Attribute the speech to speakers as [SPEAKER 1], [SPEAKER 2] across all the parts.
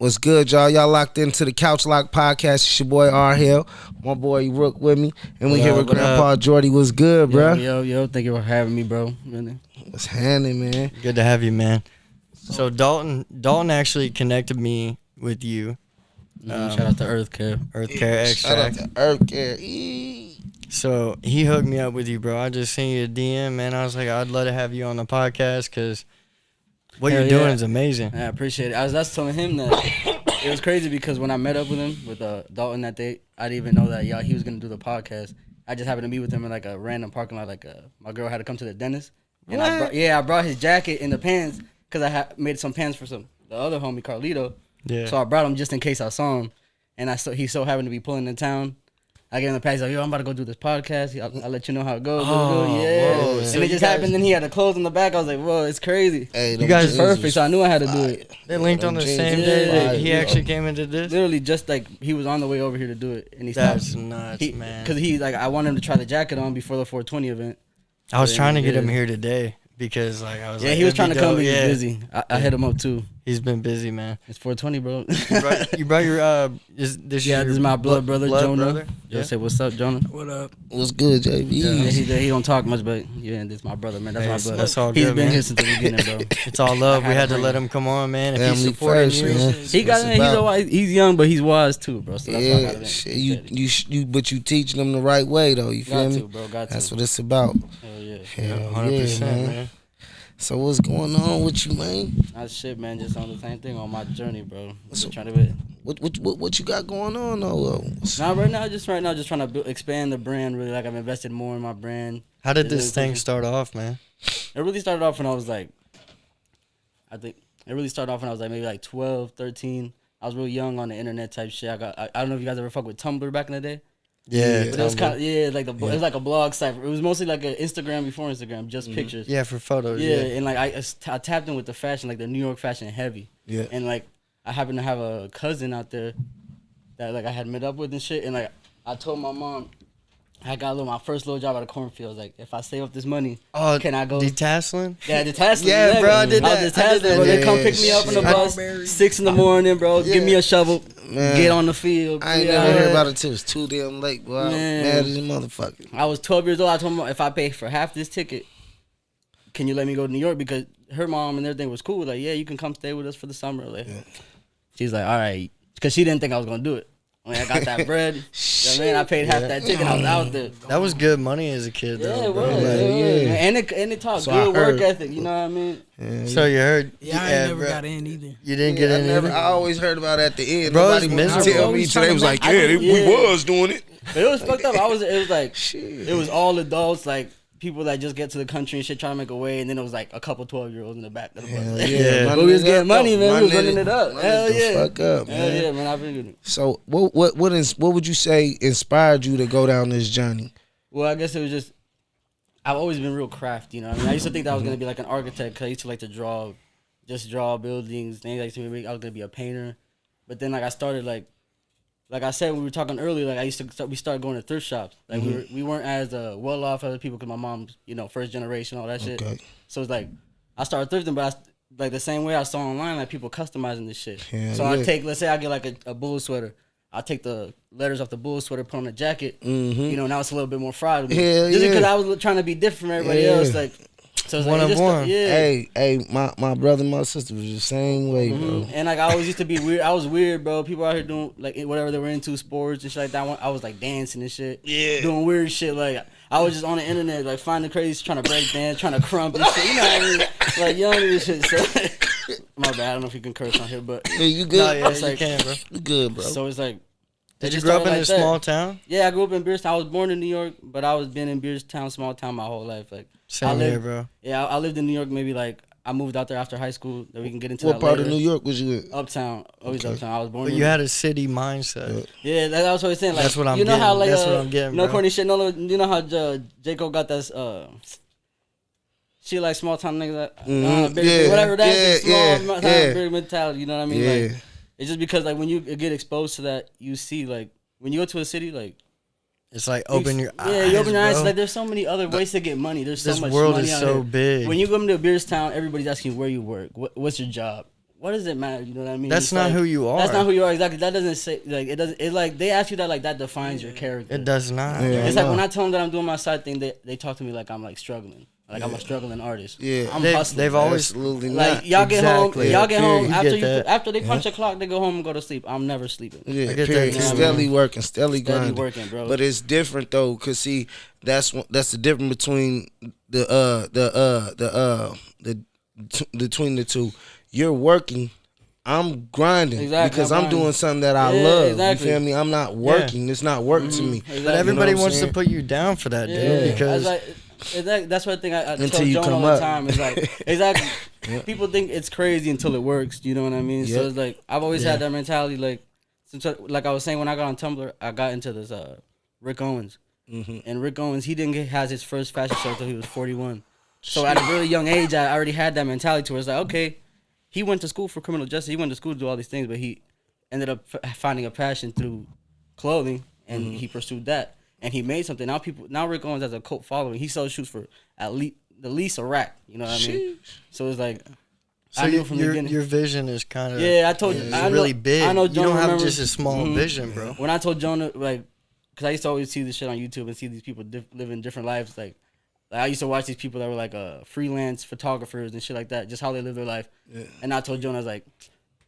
[SPEAKER 1] What's good, y'all? Y'all locked into the Couch Lock Podcast. It's your boy R Hill, my boy Rook with me, and we here with Grandpa Jordy. What's good, bro?
[SPEAKER 2] Yo, thank you for having me, bro. Really?
[SPEAKER 1] What's happening, man?
[SPEAKER 3] Good to have you, man. So Dalton actually connected me with you.
[SPEAKER 2] Shout out to Earth Care.
[SPEAKER 3] Earth Care Extract.
[SPEAKER 1] Shout out to Earth Care.
[SPEAKER 3] So he hooked me up with you, bro. I just sent you a DM, man. I was like, I'd love to have you on the podcast because what you're doing is amazing.
[SPEAKER 2] I appreciate it. I was telling him that it was crazy because when I met up with him, with Dalton that day, I didn't even know that he was going to do the podcast. I just happened to meet with him in like a random parking lot. My girl had to come to the dentist. And I brought his jacket and the pants because I made some pants for the other homie, Carlito. Yeah. So I brought him just in case I saw him. And he so happened to be pulling in town. I gave him the pass. He's like, yo, I'm about to go do this podcast. I'll let you know how it goes. Yeah. Whoa. And so it just happened. Then he had the clothes in the back. I was like, whoa, it's crazy. Hey, you guys are perfect. So I knew I had to do it.
[SPEAKER 3] They linked on the same day that he actually came into this?
[SPEAKER 2] Literally just like he was on the way over here to do it. And he
[SPEAKER 3] stopped. That's nuts, man.
[SPEAKER 2] Because I wanted him to try the jacket on before the 420 event.
[SPEAKER 3] I was trying to get him here today. Because I was
[SPEAKER 2] he was trying to come, but he was busy. I hit him up too.
[SPEAKER 3] He's been busy, man.
[SPEAKER 2] It's 420, bro.
[SPEAKER 3] You brought your
[SPEAKER 2] this is my blood brother, Jonah. Brother? Yeah. Say what's up, Jonah.
[SPEAKER 4] What up?
[SPEAKER 1] What's good, JB?
[SPEAKER 2] Yeah, he don't talk much, but this is my brother, man. That's my brother.
[SPEAKER 3] That's all
[SPEAKER 2] He's
[SPEAKER 3] good,
[SPEAKER 2] been
[SPEAKER 3] man.
[SPEAKER 2] here since the beginning, bro.
[SPEAKER 3] It's all love. We had to let him come on, man. If he's
[SPEAKER 1] supporting
[SPEAKER 3] you,
[SPEAKER 1] man.
[SPEAKER 2] He's young, but he's wise too, bro. So that's why I got
[SPEAKER 1] but you teaching them the right way though. You feel me?
[SPEAKER 2] Got to.
[SPEAKER 1] That's what it's about.
[SPEAKER 2] Hell yeah.
[SPEAKER 3] 100%, man.
[SPEAKER 1] So what's going on with you, man?
[SPEAKER 2] Not shit, man. Just on the same thing on my journey, bro.
[SPEAKER 1] So,
[SPEAKER 2] trying to
[SPEAKER 1] what you got going on though?
[SPEAKER 2] Right now, just trying to expand the brand. Really, like I've invested more in my brand.
[SPEAKER 3] How did this thing start off, man?
[SPEAKER 2] It really started off when I was like, maybe like 12, 13. I was real young on the internet type shit. I don't know if you guys ever fuck with Tumblr back in the day.
[SPEAKER 3] Yeah,
[SPEAKER 2] but it was kind of it was like a blog site. It was mostly like an Instagram before Instagram, just pictures.
[SPEAKER 3] Yeah, for photos.
[SPEAKER 2] Yeah, and like I tapped in with the fashion, like the New York fashion heavy.
[SPEAKER 1] Yeah,
[SPEAKER 2] and like I happened to have a cousin out there that like I had met up with and shit, and like I told my mom I got my first little job at a cornfield. Like if I save up this money, can I go
[SPEAKER 3] detasseling?
[SPEAKER 2] Yeah, detasseling.
[SPEAKER 3] Yeah, bro, I did that.
[SPEAKER 2] I was detasseling, bro. They come pick me up on the bus, 6 in the morning, bro. Give me a shovel, get on the field.
[SPEAKER 1] I ain't never heard about it till it's too damn late, bro. I'm mad as a motherfucker.
[SPEAKER 2] I was 12 years old. I told my if I pay for half this ticket, can you let me go to New York? Because her mom and everything was cool. Like, yeah, you can come stay with us for the summer. Like, she's like, all right, because she didn't think I was gonna do it. When I got that bread, I paid half that ticket. I was out there.
[SPEAKER 3] That was good money as a kid, though.
[SPEAKER 2] Yeah, it was. And it taught good work ethic. You know what I mean?
[SPEAKER 3] Yeah, so you heard?
[SPEAKER 4] Yeah, I never got in either.
[SPEAKER 3] You didn't get in?
[SPEAKER 1] I always heard about it at the end.
[SPEAKER 3] Bro,
[SPEAKER 1] nobody would tell me today. Was like, we was doing it.
[SPEAKER 2] But it was fucked up. It was like, it was all adults, like people that just get to the country and shit, trying to make a way, and then it was like a couple 12-year-olds in the back of the bus.
[SPEAKER 1] Yeah,
[SPEAKER 2] but we was getting money, man. We was running it up. Hell yeah.
[SPEAKER 1] Fuck up, man.
[SPEAKER 2] Hell yeah, man. I've been good.
[SPEAKER 1] So what would you say inspired you to go down this journey?
[SPEAKER 2] Well, I guess it was just I've always been real crafty, you know what I mean? I used to think that I was gonna be like an architect because I used to like to draw buildings. Then I was gonna be a painter, but then like I started like I said, when we were talking earlier, like we started going to thrift shops. Like we weren't as well off as other people because my mom's, first generation, all that shit. So it's like I started thrifting, but like the same way I saw online, like people customizing this shit. Let's say I get like a bull sweater. I'll take the letters off the bull sweater, put on a jacket. Now it's a little bit more fried. Just because I was trying to be different from everybody else, like. So it's
[SPEAKER 3] one
[SPEAKER 2] like,
[SPEAKER 3] of one.
[SPEAKER 1] Hey, my brother and my sister was the same way, bro.
[SPEAKER 2] And like I always used to be weird. I was weird, bro. People out here doing like whatever they were into, sports and shit like that. I was like dancing and shit. Yeah. Doing weird shit. Like I was just on the internet, like finding crazy, trying to break dance, trying to crump and shit. You know what I mean? Like young and shit. So my bad. I don't know if you can curse on here, but
[SPEAKER 1] yeah, you good?
[SPEAKER 3] No, yeah, you can, bro.
[SPEAKER 1] You good, bro.
[SPEAKER 2] So it's like.
[SPEAKER 3] Did you grow up in a small town?
[SPEAKER 2] Yeah, I grew up in Beardstown. I was born in New York, but I was been in Beardstown, small town, my whole life. Like
[SPEAKER 3] same here, bro.
[SPEAKER 2] Yeah, I lived in New York. Maybe like I moved out there after high school. That we can get into.
[SPEAKER 1] What part of New York was you in?
[SPEAKER 2] Uptown, always uptown. I was born.
[SPEAKER 3] But you had a city mindset.
[SPEAKER 2] Yeah, that's what I was saying. Like,
[SPEAKER 3] that's what I'm.
[SPEAKER 2] You know
[SPEAKER 3] getting.
[SPEAKER 2] how like
[SPEAKER 3] that's what I'm getting.
[SPEAKER 2] No corny shit. No, you know how Jacob got that. She like small town niggas. Whatever that is. Small town, big mentality. You know what I mean?
[SPEAKER 1] Yeah.
[SPEAKER 2] Like, it's just because like when you get exposed to that, you see like. When you go to a city, like
[SPEAKER 3] it's like open your eyes.
[SPEAKER 2] Yeah, you open your eyes.
[SPEAKER 3] Bro.
[SPEAKER 2] Like there's so many other ways to get money. There's so much money.
[SPEAKER 3] This world is
[SPEAKER 2] out
[SPEAKER 3] so
[SPEAKER 2] here.
[SPEAKER 3] big.
[SPEAKER 2] When you go into Beardstown, everybody's asking you where you work. What's your job? what does it matter? You know what I mean?
[SPEAKER 3] That's
[SPEAKER 2] It's
[SPEAKER 3] not
[SPEAKER 2] like,
[SPEAKER 3] who you are.
[SPEAKER 2] That's not who you are, exactly. That doesn't say, like, it doesn't, it like, they ask you that, like, that defines your character.
[SPEAKER 3] It does not.
[SPEAKER 1] Yeah,
[SPEAKER 2] It's like when I tell them that I'm doing my side thing, they talk to me like I'm like struggling. Like I'm a struggling artist.
[SPEAKER 1] Yeah.
[SPEAKER 2] I'm hustling.
[SPEAKER 3] They've always
[SPEAKER 1] Absolutely
[SPEAKER 2] like
[SPEAKER 1] not.
[SPEAKER 2] y'all get home.
[SPEAKER 3] Exactly.
[SPEAKER 2] Y'all get home
[SPEAKER 3] Period.
[SPEAKER 2] after they punch the clock. They go home and go to sleep. I'm never sleeping.
[SPEAKER 1] Yeah,
[SPEAKER 3] I get
[SPEAKER 1] period.
[SPEAKER 3] that too,
[SPEAKER 1] Steadily
[SPEAKER 3] man.
[SPEAKER 1] working, steadily
[SPEAKER 2] Steady
[SPEAKER 1] grinding.
[SPEAKER 2] working, bro.
[SPEAKER 1] But it's different though, cause see, that's the difference between between the two. You're working. I'm grinding because I'm doing something that I love.
[SPEAKER 2] Exactly.
[SPEAKER 1] You feel me? I'm not working. It's not work to me.
[SPEAKER 2] Exactly.
[SPEAKER 3] But everybody
[SPEAKER 1] You know what I'm
[SPEAKER 3] wants to
[SPEAKER 1] saying?
[SPEAKER 3] put you down for that, dude. Because
[SPEAKER 2] that's what I think I
[SPEAKER 1] Until
[SPEAKER 2] tell
[SPEAKER 1] you
[SPEAKER 2] Joan
[SPEAKER 1] come
[SPEAKER 2] all the
[SPEAKER 1] up.
[SPEAKER 2] time. It's like exactly. People think it's crazy until it works. You know what I mean?
[SPEAKER 1] Yep.
[SPEAKER 2] So it's like I've always had that mentality. Like since like I was saying when I got on Tumblr, I got into this Rick Owens. And Rick Owens, he didn't has his first fashion show until he was 41. So at a really young age, I already had that mentality to where it's like, okay, he went to school for criminal justice. He went to school to do all these things, but he ended up finding a passion through clothing, and he pursued that. And he made something. Now Rick Owens has a cult following. He sells shoes for at least a rack. You know what I mean? So it's like,
[SPEAKER 3] so
[SPEAKER 2] I knew from the beginning.
[SPEAKER 3] your vision is kind of
[SPEAKER 2] I told you,
[SPEAKER 3] it's really big.
[SPEAKER 2] I know
[SPEAKER 3] you
[SPEAKER 2] Jonah
[SPEAKER 3] don't have
[SPEAKER 2] remembers,
[SPEAKER 3] just a small vision, bro.
[SPEAKER 2] When I told Jonah, like, because I used to always see this shit on YouTube and see these people living different lives. Like I used to watch these people that were like freelance photographers and shit like that, just how they live their life. Yeah. And I told Jonah, I was like,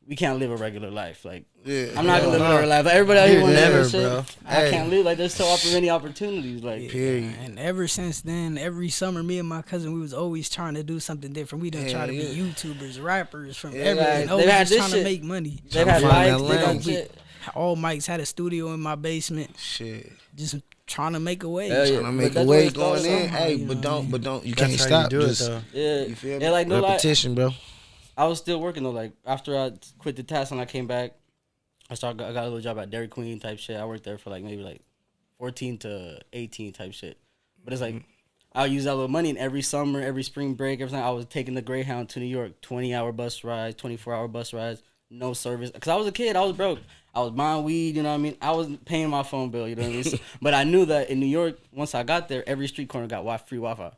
[SPEAKER 2] we can't live a regular life. Like, I'm not gonna live a regular life. Like, everybody out here want to live shit. Bro. I can't live. Like, there's so many opportunities. Like,
[SPEAKER 1] period.
[SPEAKER 4] And ever since then, every summer, me and my cousin, we was always trying to do something different. We done try to be YouTubers, rappers, from everything. Always just trying to make money.
[SPEAKER 2] They've had lives. They done shit.
[SPEAKER 4] All Mike's had a studio in my basement.
[SPEAKER 1] Shit.
[SPEAKER 4] Just trying to make a way.
[SPEAKER 1] Trying to make a way going in. Hey, but don't. You can't stop.
[SPEAKER 3] You
[SPEAKER 1] just
[SPEAKER 2] you
[SPEAKER 1] feel me?
[SPEAKER 2] Yeah, like no
[SPEAKER 1] repetition, bro.
[SPEAKER 2] I was still working though. Like after I quit the task and I came back, I got a little job at Dairy Queen type shit. I worked there for like maybe like 14 to 18 type shit. But it's like I'll use that little money, and every summer, every spring break, every time I was taking the Greyhound to New York, 20-hour bus rides, 24-hour bus rides, no service. Cause I was a kid, I was broke. I was buying weed, you know what I mean? I wasn't paying my phone bill, you know what I mean? So, but I knew that in New York, once I got there, every street corner got free Wi-Fi.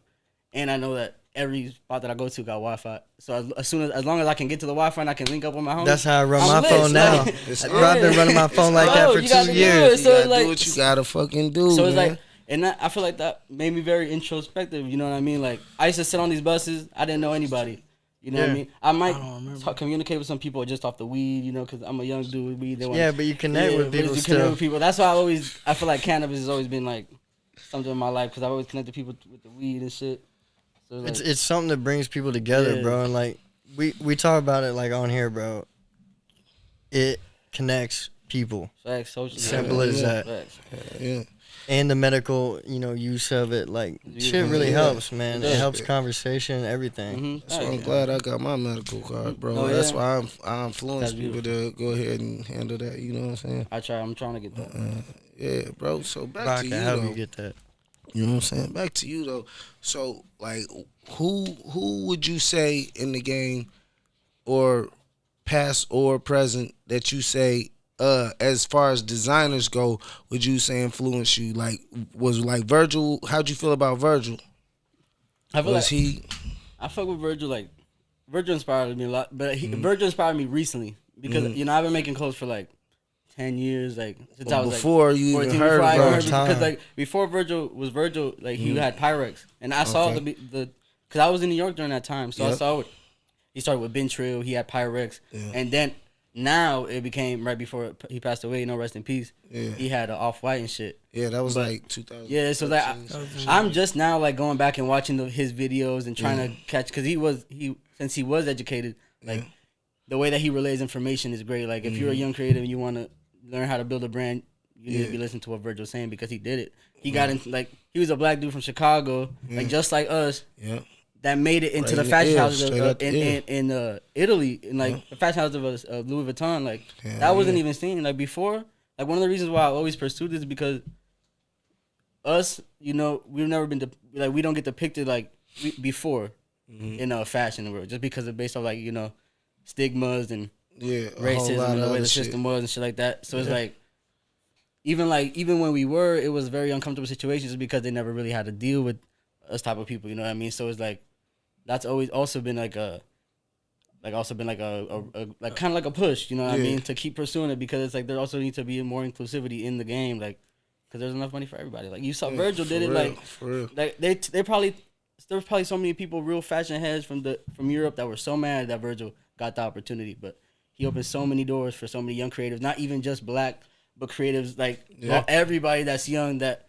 [SPEAKER 2] And I know that every spot that I go to got Wi-Fi. So as long as I can get to the Wi-Fi and I can link up with my homies.
[SPEAKER 3] That's how I run my phone now. Bro, I've been running my phone like that for 2 years.
[SPEAKER 1] So you gotta do what you gotta fucking do,
[SPEAKER 2] so it's
[SPEAKER 1] man.
[SPEAKER 2] like, and I feel like that made me very introspective, you know what I mean? Like, I used to sit on these buses, I didn't know anybody. You know what I mean? I might communicate with some people just off the weed, you know, because I'm a young dude with weed.
[SPEAKER 3] But you connect with people still.
[SPEAKER 2] Connect with people. That's why I feel like cannabis has always been like something in my life because I've always connected people with the weed and shit. So like,
[SPEAKER 3] it's something that brings people together, bro. And like we talk about it like on here, bro. It connects people.
[SPEAKER 2] Facts, social.
[SPEAKER 3] Simple as that.
[SPEAKER 2] Facts.
[SPEAKER 1] Yeah.
[SPEAKER 3] And the medical, use of it, like shit really helps, man. It helps conversation, everything.
[SPEAKER 1] So I'm glad I got my medical card, bro. That's why I influence people to go ahead and handle that. You know what I'm saying?
[SPEAKER 2] I'm trying to get that.
[SPEAKER 1] Yeah, bro. So back to you,
[SPEAKER 3] how
[SPEAKER 1] though.
[SPEAKER 3] you get that?
[SPEAKER 1] You know what I'm saying? Back to you though. So like, who would you say in the game, or past or present, that you say, as far as designers go, would you say influence you? Like, was like Virgil? How'd you feel about Virgil?
[SPEAKER 2] I fuck with Virgil. Like, Virgil inspired me a lot, but Virgil inspired me recently because I've been making clothes for like 10 years, like since I was
[SPEAKER 1] before
[SPEAKER 2] like,
[SPEAKER 1] you even heard of Virgil.
[SPEAKER 2] Because like before Virgil was Virgil, like he had Pyrex, and I saw the because I was in New York during that time, so I saw it. He started with Ben Trill, he had Pyrex, and then now it became right before he passed away. Rest in peace. Yeah. He had an Off-White and shit.
[SPEAKER 1] Yeah, that was like 2000.
[SPEAKER 2] Yeah, so like I'm just now like going back and watching his videos and trying to catch, because since he was educated, like the way that he relays information is great. Like if you're a young creative and you want to learn how to build a brand, you need to be listening to what Virgil's saying, because he did it. He got into, like, he was a black dude from Chicago, like just like us. Yeah. That made it into the fashion houses in Italy, and like the fashion houses of Louis Vuitton. Like that wasn't even seen like before. Like one of the reasons why I always pursued this is because us, we've never been we don't get depicted like before in a fashion world, just because of based on like stigmas and racism and the way the system was and shit like that. So it's like even when we were, it was very uncomfortable situations because they never really had to deal with us type of people. You know what I mean? So it's like. That's always also been like like also been like a like kind of like a push, you know what I mean, to keep pursuing it, because it's like there also needs to be more inclusivity in the game, like because there's enough money for everybody. Like you saw Virgil did it, like they probably there was probably so many people, real fashion heads from Europe, that were so mad that Virgil got the opportunity, but he opened so many doors for so many young creatives, not even just black, but creatives like everybody that's young that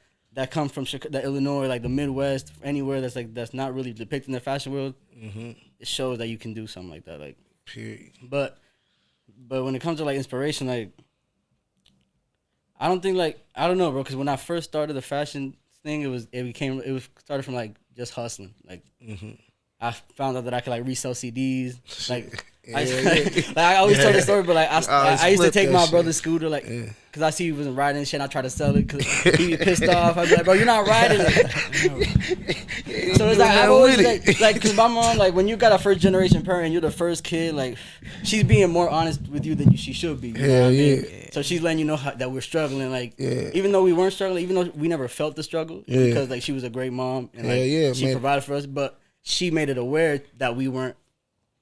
[SPEAKER 2] come from Chicago, Illinois, like the Midwest, anywhere that's not really depicted in the fashion world. Mm-hmm. It shows that you can do something like that, like.
[SPEAKER 1] Period.
[SPEAKER 2] But when it comes to like inspiration, like I don't think like I don't know, bro. Because when I first started the fashion thing, it started from like just hustling. Like I found out that I could like resell CDs. Like I always tell the story, but like I used to take my brother's scooter, like because I see he wasn't riding and shit. And I try to sell it because he'd be pissed off. I'd be like, bro, you're not riding it. So it's like I always like because my mom, like when you got a first generation parent, you're the first kid. Like she's being more honest with you than she should be. You know what I mean? So she's letting you know that we're struggling. Like even though we weren't struggling, even though we never felt the struggle, because like she was a great mom and like she provided for us, but she made it aware that we weren't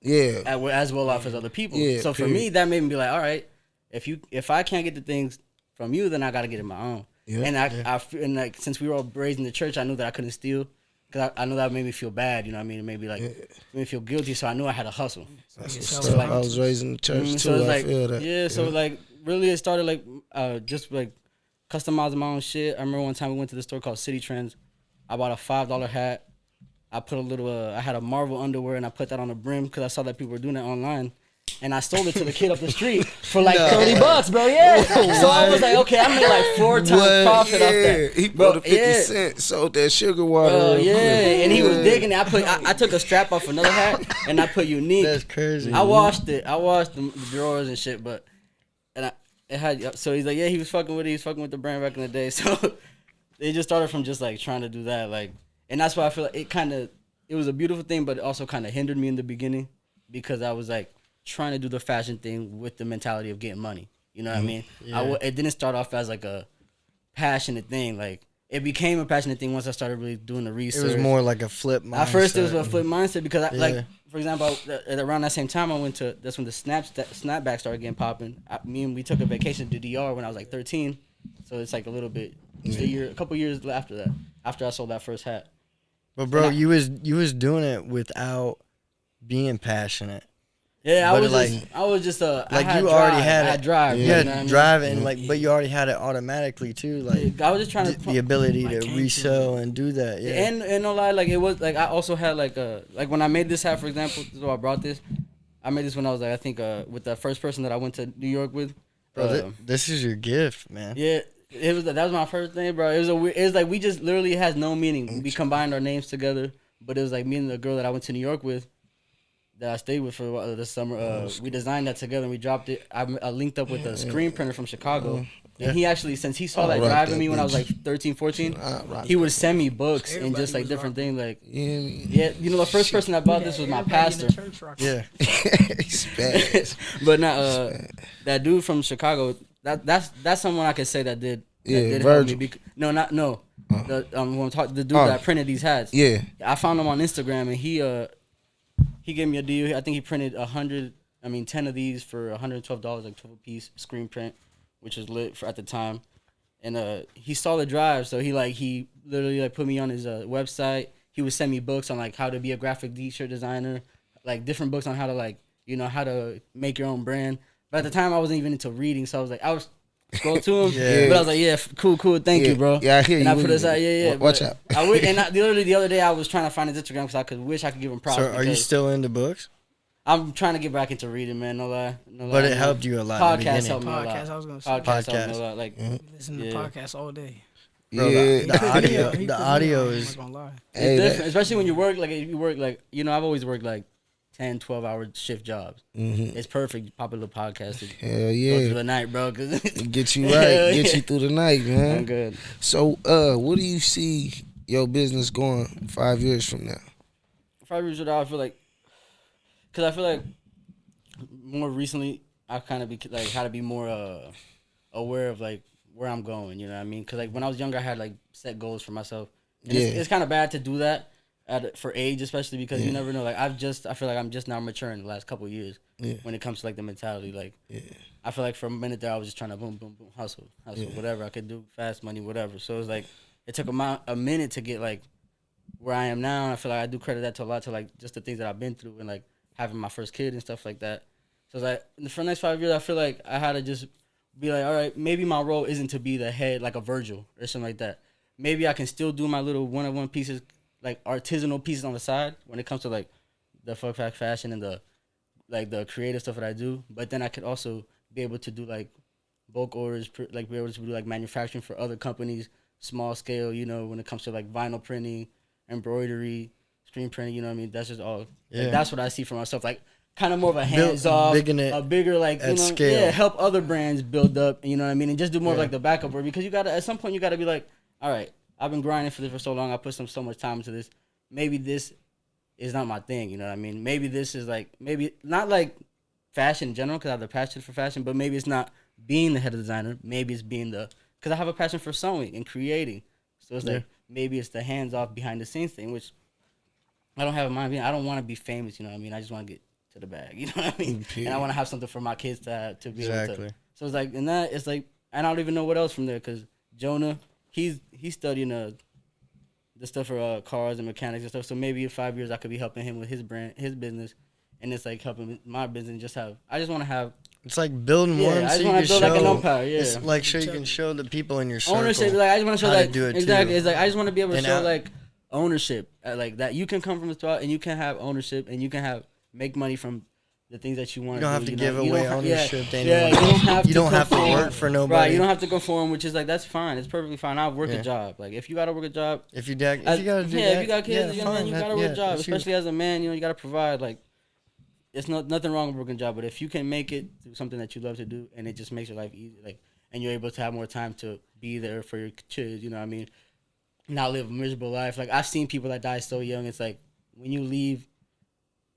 [SPEAKER 2] as well off as other people. So for me, that made me be like, all right, if I can't get the things from you, then I got to get it my own. And and like since we were all raised in the church, I knew that I couldn't steal, because I knew that made me feel bad. You know what I mean? It made me like made me feel guilty. So I knew I had to hustle.
[SPEAKER 1] So like, I was raised in the church too.
[SPEAKER 2] So
[SPEAKER 1] I feel that.
[SPEAKER 2] Yeah. So like really, it started like just like customizing my own shit. I remember one time we went to the store called City Trends. I bought a $5 hat. I put a little, I had a Marvel underwear and I put that on the brim because I saw that people were doing it online. And I sold it to the kid up the street for like $30, bro. Yeah. So I was like, okay, I made like 4 times profit off that.
[SPEAKER 1] He put a 50 cents, sold that sugar water.
[SPEAKER 2] And he was digging it. I took a strap off another hat and I put unique.
[SPEAKER 3] That's crazy.
[SPEAKER 2] I washed it. I washed the drawers and shit, but so he's like, yeah, he was fucking with it. He was fucking with the brand back in the day. So it just started from just like trying to do that, like. And that's why I feel like it was a beautiful thing, but it also kind of hindered me in the beginning because I was like trying to do the fashion thing with the mentality of getting money. You know what I mean? Yeah. It didn't start off as like a passionate thing. Like it became a passionate thing once I started really doing the research.
[SPEAKER 3] It was more like a flip mindset.
[SPEAKER 2] At first, it was a flip mindset because like, for example, around that same time that's when the snapback started getting popping. We took a vacation to DR when I was like 13. So it's like a little bit, a couple years after that, after I sold that first hat.
[SPEAKER 3] But bro, you was doing it without being passionate.
[SPEAKER 2] Yeah,
[SPEAKER 3] I
[SPEAKER 2] was just
[SPEAKER 3] like
[SPEAKER 2] I had
[SPEAKER 3] you
[SPEAKER 2] drive.
[SPEAKER 3] already had
[SPEAKER 2] I had drive.
[SPEAKER 3] You had drive and like, but you already had it automatically too. Like
[SPEAKER 2] I was just trying to
[SPEAKER 3] the ability to resell and do that. Yeah,
[SPEAKER 2] and no lie, like it was like I also had like when I made this hat, for example. So I brought this. I made this when I was like I think with the first person that I went to New York with.
[SPEAKER 3] Bro, this is your gift, man.
[SPEAKER 2] Yeah. That was my first thing, bro. It was like we just literally has no meaning. We combined our names together, but it was like me and the girl that I went to New York with, that I stayed with for this summer. We designed that together and we dropped it. I linked up with a screen printer from Chicago, and he actually, since he saw that drive in me when I was like 13, 14, he would send me books and just like different things. Like the first person that bought this was my pastor.
[SPEAKER 3] Yeah,
[SPEAKER 1] he's bad.
[SPEAKER 2] But not that dude from Chicago. That's someone I could say that did
[SPEAKER 1] Virgil.
[SPEAKER 2] help me. The dude that printed these hats.
[SPEAKER 1] Yeah,
[SPEAKER 2] I found him on Instagram and he gave me a deal. I think he printed 10 of these for $112, like 12 piece screen print, which was lit at the time. And he saw the drive, so he literally like put me on his website. He would send me books on like how to be a graphic t-shirt designer, like different books on how to how to make your own brand. But at the time, I wasn't even into reading, so I was like, I was scroll to him, but I was like, yeah, cool, thank you, bro.
[SPEAKER 1] Yeah, I hear you.
[SPEAKER 2] And I put this out,
[SPEAKER 1] Watch out.
[SPEAKER 2] Literally the other day, I was trying to find his Instagram because I wish I could give him props.
[SPEAKER 3] So are you still into books?
[SPEAKER 2] I'm trying to get back into reading, man. No lie.
[SPEAKER 3] But it helped you a lot.
[SPEAKER 2] Podcast helped me a lot.
[SPEAKER 4] I was gonna say.
[SPEAKER 2] Podcast helped me a lot. Like
[SPEAKER 4] listen to podcasts all day.
[SPEAKER 3] Bro, the audio is.
[SPEAKER 2] It's different, especially when you work. Like if you work, I've always worked like 10, 12-hour shift jobs. Mm-hmm. It's perfect. Pop a little podcast.
[SPEAKER 1] Hell yeah.
[SPEAKER 2] Go through the night, bro. Cause
[SPEAKER 1] get you right. Get you through the night, man.
[SPEAKER 2] I'm good.
[SPEAKER 1] So, what do you see your business going 5 years from now?
[SPEAKER 2] 5 years from now, I feel like, because I feel like more recently, I kind of had to be more aware of like where I'm going. You know what I mean? Because like when I was younger, I had like set goals for myself. And it's kind of bad to do that. for age, especially because you never know. Like I feel like I'm just now maturing the last couple of years when it comes to like the mentality. Like I feel like for a minute there I was just trying to boom, boom, boom, hustle, whatever I could do, fast money, whatever. So it's like it took a minute to get like where I am now. And I feel like I do credit that to a lot to like just the things that I've been through and like having my first kid and stuff like that. So it's like for the next 5 years, I feel like I had to just be like, all right, maybe my role isn't to be the head like a Virgil or something like that. Maybe I can still do my little one-on-one pieces, like artisanal pieces on the side when it comes to like the fuck fact fashion and the creative stuff that I do. But then I could also be able to do like bulk orders, like be able to do like manufacturing for other companies, small scale, when it comes to like vinyl printing, embroidery, screen printing, you know what I mean? That's just all. Like, that's what I see for myself. Like kind of more of a hands off, a bigger like scale. Help other brands build up, you know what I mean? And just do more of like the backup work because you gotta at some point you gotta be like, all right, I've been grinding for this for so long, I put so much time into this. Maybe this is not my thing, you know what I mean? Maybe this is like maybe not like fashion in general because I have the passion for fashion, but maybe it's not being the head of designer. Maybe it's being because I have a passion for sewing and creating. So it's like maybe it's the hands off behind the scenes thing, which I don't have in mind. I don't want to be famous, you know what I mean? I just want to get to the bag, you know what I mean? And I want to have something for my kids to be able to. So it's like, and that it's like, and I don't even know what else from there because Jonah, he's studying the stuff for cars and mechanics and stuff. So maybe in 5 years I could be helping him with his brand, his business, and it's like helping my business. I just want to have.
[SPEAKER 3] It's like building one so you can show. Like an empire, It's like so you can show the people in your circle.
[SPEAKER 2] Ownership, like I just want to show that.
[SPEAKER 3] Do it
[SPEAKER 2] exactly,
[SPEAKER 3] too.
[SPEAKER 2] It's like I just want to be able to show like ownership, like that you can come from the spot and you can have ownership and you can make money from the things that you want.
[SPEAKER 3] You don't have to give away ownership to
[SPEAKER 2] anyone.
[SPEAKER 3] You don't have to work for nobody.
[SPEAKER 2] Right, you don't have to conform, which is like that's fine. It's perfectly fine. I'll work a job. Like if you gotta work a job,
[SPEAKER 3] if you gotta do that,
[SPEAKER 2] if you got kids, you gotta work a job. Especially as a man, you gotta provide. Like it's nothing wrong with working a job, but if you can make it through something that you love to do and it just makes your life easy, like and you're able to have more time to be there for your kids, you know what I mean? Not live a miserable life. Like I've seen people that die so young. It's like when you leave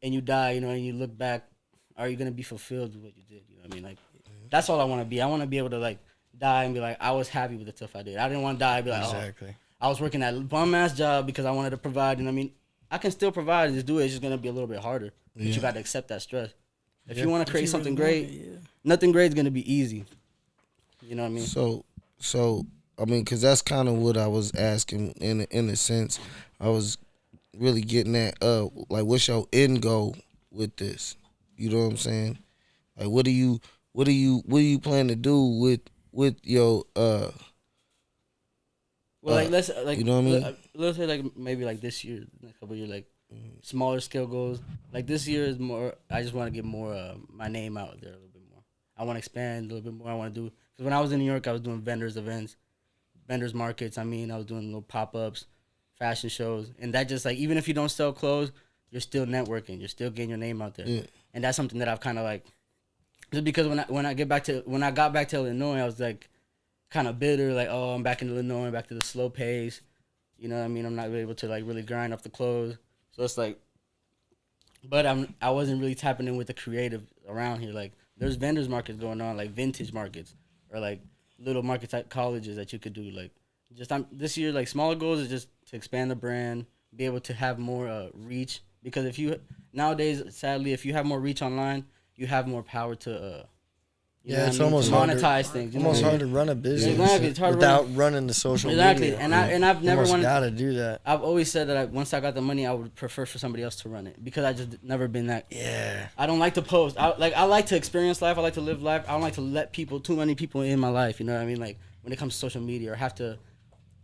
[SPEAKER 2] and you die, and you look back, are you gonna be fulfilled with what you did? You know what I mean? Like that's all I want to be. I want to be able to like die and be like, I was happy with the stuff I did. I didn't want to die and be like, I was working that bum ass job because I wanted to provide. You know what I mean? I can still provide and just do it. It's just gonna be a little bit harder. But you got to accept that stress. If you want to create something great, nothing great is gonna be easy. You know what I mean?
[SPEAKER 1] So I mean, because that's kind of what I was asking in a sense. I was really getting at, like, what's your end goal with this? You know what I'm saying? Like, what do you plan to do with your
[SPEAKER 2] like let's like
[SPEAKER 1] you know what I mean?
[SPEAKER 2] Let's say like maybe like this year, next couple of years, like smaller scale goals. Like this year is more. I just want to get more my name out there a little bit more. I want to expand a little bit more. I want to do because when I was in New York, I was doing vendors markets. I was doing little pop-ups, fashion shows, and that just like even if you don't sell clothes, you're still networking. You're still getting your name out there, and that's something that I've kind of like. Just because when I got back to Illinois, I was like kind of bitter, like I'm back in Illinois, back to the slow pace. You know what I mean? I'm not really able to like really grind off the clothes, so it's like. But I wasn't really tapping in with the creative around here. Like there's vendors markets going on, like vintage markets or like little market type colleges that you could do. Like just this year, like smaller goals is just to expand the brand, be able to have more reach. Because nowadays, sadly, if you have more reach online, you have more power to
[SPEAKER 3] it's almost
[SPEAKER 2] monetize things.
[SPEAKER 3] Almost hard to run a business
[SPEAKER 2] it's hard
[SPEAKER 3] without running the social media.
[SPEAKER 2] And I've never wanted.
[SPEAKER 3] Got to do that.
[SPEAKER 2] I've always said that once I got the money, I would prefer for somebody else to run it because I just never been that.
[SPEAKER 3] Yeah.
[SPEAKER 2] I don't like to post. I like to experience life. I like to live life. I don't like to let too many people in my life. You know what I mean? Like when it comes to social media, or have to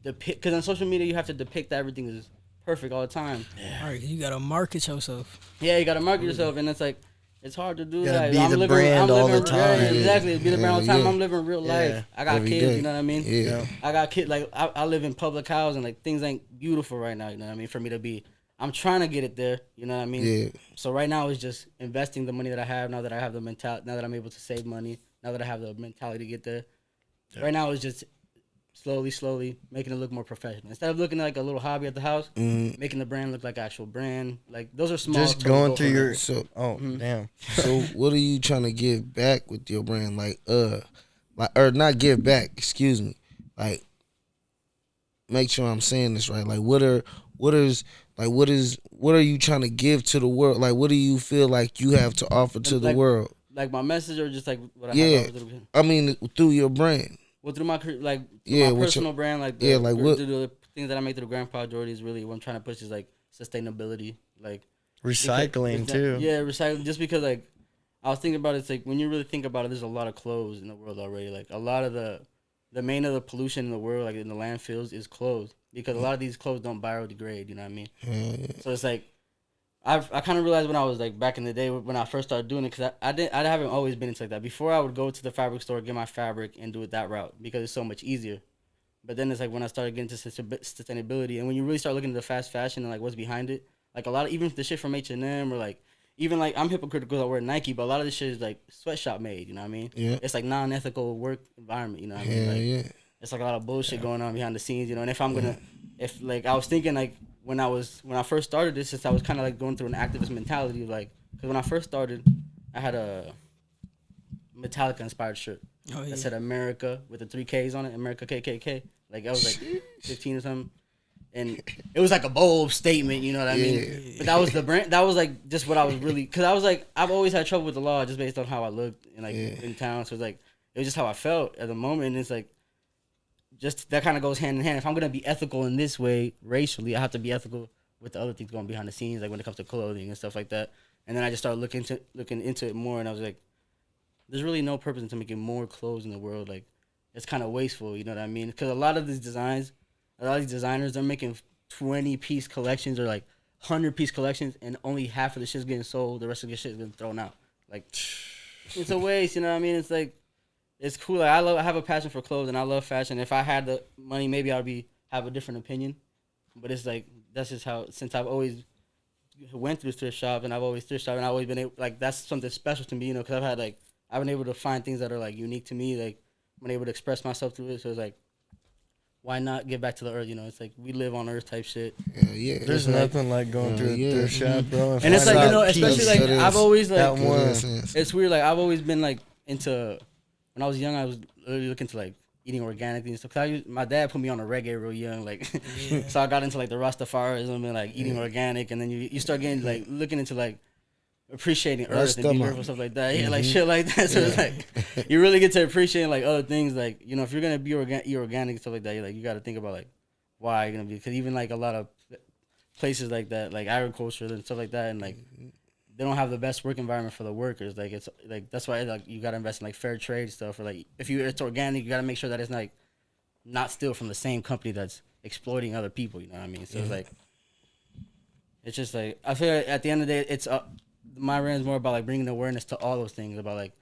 [SPEAKER 2] depict. Because on social media, you have to depict that everything is perfect all the time.
[SPEAKER 4] Yeah. All right, you gotta market yourself.
[SPEAKER 2] Yeah, you gotta market yourself, and it's like. It's hard to do that.
[SPEAKER 3] Be the brand all the time.
[SPEAKER 2] Yeah, exactly. Be the brand all the time. I'm living real life. I got kids,
[SPEAKER 1] day.
[SPEAKER 2] you know what I mean?
[SPEAKER 1] Yeah.
[SPEAKER 2] I got kids. Like, I live in public housing. Like, things ain't beautiful right now, you know what I mean? For me to be. I'm trying to get it there, you know what I mean?
[SPEAKER 1] Yeah.
[SPEAKER 2] So right now it's just investing the money that I have, now that I have the mentality, now that I'm able to save money, now that I have the mentality to get there. Yeah. Right now it's just slowly making it look more professional. Instead of looking like a little hobby at the house, making the brand look like actual brand. Like those are small.
[SPEAKER 3] Just going through your
[SPEAKER 1] damn. So what are you trying to give back with your brand? Like or not give back, excuse me. Like make sure I'm saying this right. Like what what are you trying to give to the world? Like, what do you feel like you have to offer to the world?
[SPEAKER 2] Like my message, or just like what I
[SPEAKER 1] Yeah,
[SPEAKER 2] have to offer?
[SPEAKER 1] I mean, through your brand.
[SPEAKER 2] Well, through my my personal brand, like the things that I make through Grandpa Jordy is really what I'm trying to push is like sustainability, like
[SPEAKER 3] recycling too.
[SPEAKER 2] Yeah, recycling. Just because like I was thinking about it, it's like when you really think about it, there's a lot of clothes in the world already. Like a lot of the main of the pollution in the world, like in the landfills, is clothes, because a lot of these clothes don't biodegrade. You know what I mean?
[SPEAKER 1] Yeah.
[SPEAKER 2] So it's like I kind of realized when I was like back in the day when I first started doing it, because I haven't always been into like that. Before I would go to the fabric store, get my fabric, and do it that route because it's so much easier. But then it's like when I started getting to sustainability, and when you really start looking at the fast fashion and like what's behind it, like a lot of even the shit from H&M, or like even like I'm hypocritical, I wear Nike, but a lot of this shit is like sweatshop made. You know what I mean?
[SPEAKER 1] Yeah.
[SPEAKER 2] It's like non-ethical work environment. You know what I mean? Like,
[SPEAKER 1] yeah.
[SPEAKER 2] It's like a lot of bullshit going on behind the scenes. You know, and if like I was thinking like when I first started this, since I was kind of like going through an activist mentality, like because when I first started, I had a Metallica inspired shirt that said America with the 3 Ks on it, America KKK. Like I was like 15 or something. And it was like a bold statement, you know what I mean? But that was the brand. That was like just what I was really, because I was like, I've always had trouble with the law just based on how I looked and like in town. So it's like, it was just how I felt at the moment. And it's like, just that kind of goes hand in hand. If I'm gonna be ethical in this way racially, I have to be ethical with the other things going behind the scenes, like when it comes to clothing and stuff like that. And then I just started looking into it more, and I was like, there's really no purpose into making more clothes in the world. Like, it's kind of wasteful, you know what I mean? Because a lot of these designers, they're making 20-piece collections or like 100-piece collections, and only half of the shit's getting sold. The rest of the shit is getting thrown out. Like, it's a waste, you know what I mean? It's like, it's cool. Like, I have a passion for clothes, and I love fashion. If I had the money, maybe I'd have a different opinion. But it's like, that's just how, since I've always went through thrift shop, and I've always thrift shop, and I've always been able, like, that's something special to me, you know, because I've been able to find things that are like unique to me, like, I've been able to express myself through it. So it's like, why not give back to the earth? You know, it's like we live on earth type shit.
[SPEAKER 1] Yeah.
[SPEAKER 3] There's nothing like going through a thrift shop, bro.
[SPEAKER 2] And it's like, you know, especially like I've always like,
[SPEAKER 3] one.
[SPEAKER 2] It's weird. Like I've always been like into, when I was young, I was really looking to like eating organically and stuff. Cause my dad put me on a reggae real young, like, so I got into like the Rastafarism and like eating organic, and then you start getting like looking into like appreciating earth and being and stuff like that. Yeah, like shit like that. So it's like you really get to appreciate like other things. Like, you know, if you're gonna be eat organic and stuff like that, you got to think about like why you're gonna be. Because even like a lot of places like that, like agriculture and stuff like that, and like they don't have the best work environment for the workers. Like it's like that's why like you gotta invest in like fair trade stuff, or like if it's organic, you gotta make sure that it's like not still from the same company that's exploiting other people. You know what I mean? So it's like it's just like I feel like at the end of the day, it's my rant is more about like bringing awareness to all those things, about like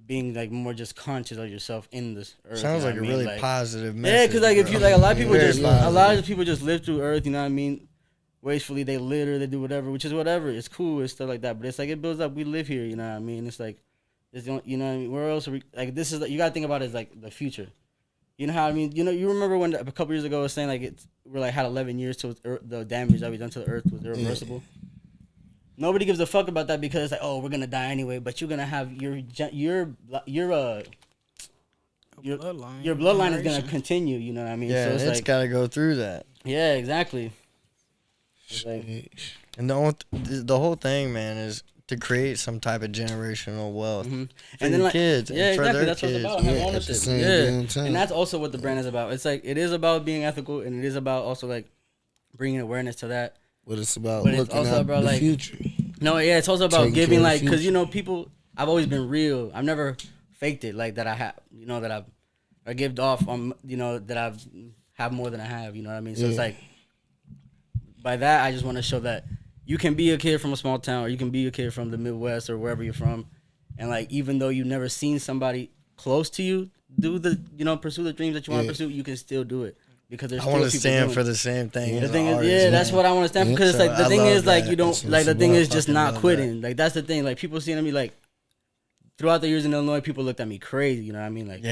[SPEAKER 2] being like more just conscious of yourself in this earth.
[SPEAKER 3] Sounds like a really positive message.
[SPEAKER 2] Yeah, because like if you like a lot of people just live through earth. You know what I mean? Wastefully, they litter, they do whatever, which is whatever. It's cool, it's stuff like that. But it's like it builds up. We live here. You know what I mean? It's like, you know what I mean? Where else? Like this is you gotta think about it as like the future. You know how I mean? You know, you remember when a couple years ago I was saying like we're like had 11 years till the damage that we done to the earth was irreversible. Nobody gives a fuck about that because it's like, oh, we're gonna die anyway. But you're gonna have your bloodline is gonna continue. You know what I mean?
[SPEAKER 3] Yeah,
[SPEAKER 2] so
[SPEAKER 3] it's
[SPEAKER 2] like,
[SPEAKER 3] gotta go through that.
[SPEAKER 2] Yeah, exactly.
[SPEAKER 3] Like, and the whole thing, man, is to create some type of generational wealth for
[SPEAKER 2] and then
[SPEAKER 3] your
[SPEAKER 2] like,
[SPEAKER 3] kids.
[SPEAKER 2] Yeah,
[SPEAKER 3] and for
[SPEAKER 2] exactly.
[SPEAKER 3] their
[SPEAKER 2] That's
[SPEAKER 3] kids.
[SPEAKER 2] what it's about. Have ownership. And that's also what the brand is about. It's like it is about being ethical, and it is about also like bringing awareness to that.
[SPEAKER 1] But it's about looking out the
[SPEAKER 2] like,
[SPEAKER 1] future.
[SPEAKER 2] No, yeah, it's also about giving like, because you know, people. I've always been real. I've never faked it like that. I have, you know, that I give off on, you know, that I've have more than I have. You know what I mean? So it's like, by that, I just want to show that you can be a kid from a small town, or you can be a kid from the Midwest or wherever you're from, and like even though you've never seen somebody close to you pursue the dreams that you want to pursue, you can still do it. Because there's
[SPEAKER 3] I want to stand for the same thing.
[SPEAKER 2] The thing is, that's what I want to stand for. Because it's like the thing is like you don't like the thing is just not quitting. Like that's the thing. Like people seeing me like throughout the years in Illinois, people looked at me crazy. You know what I mean? Like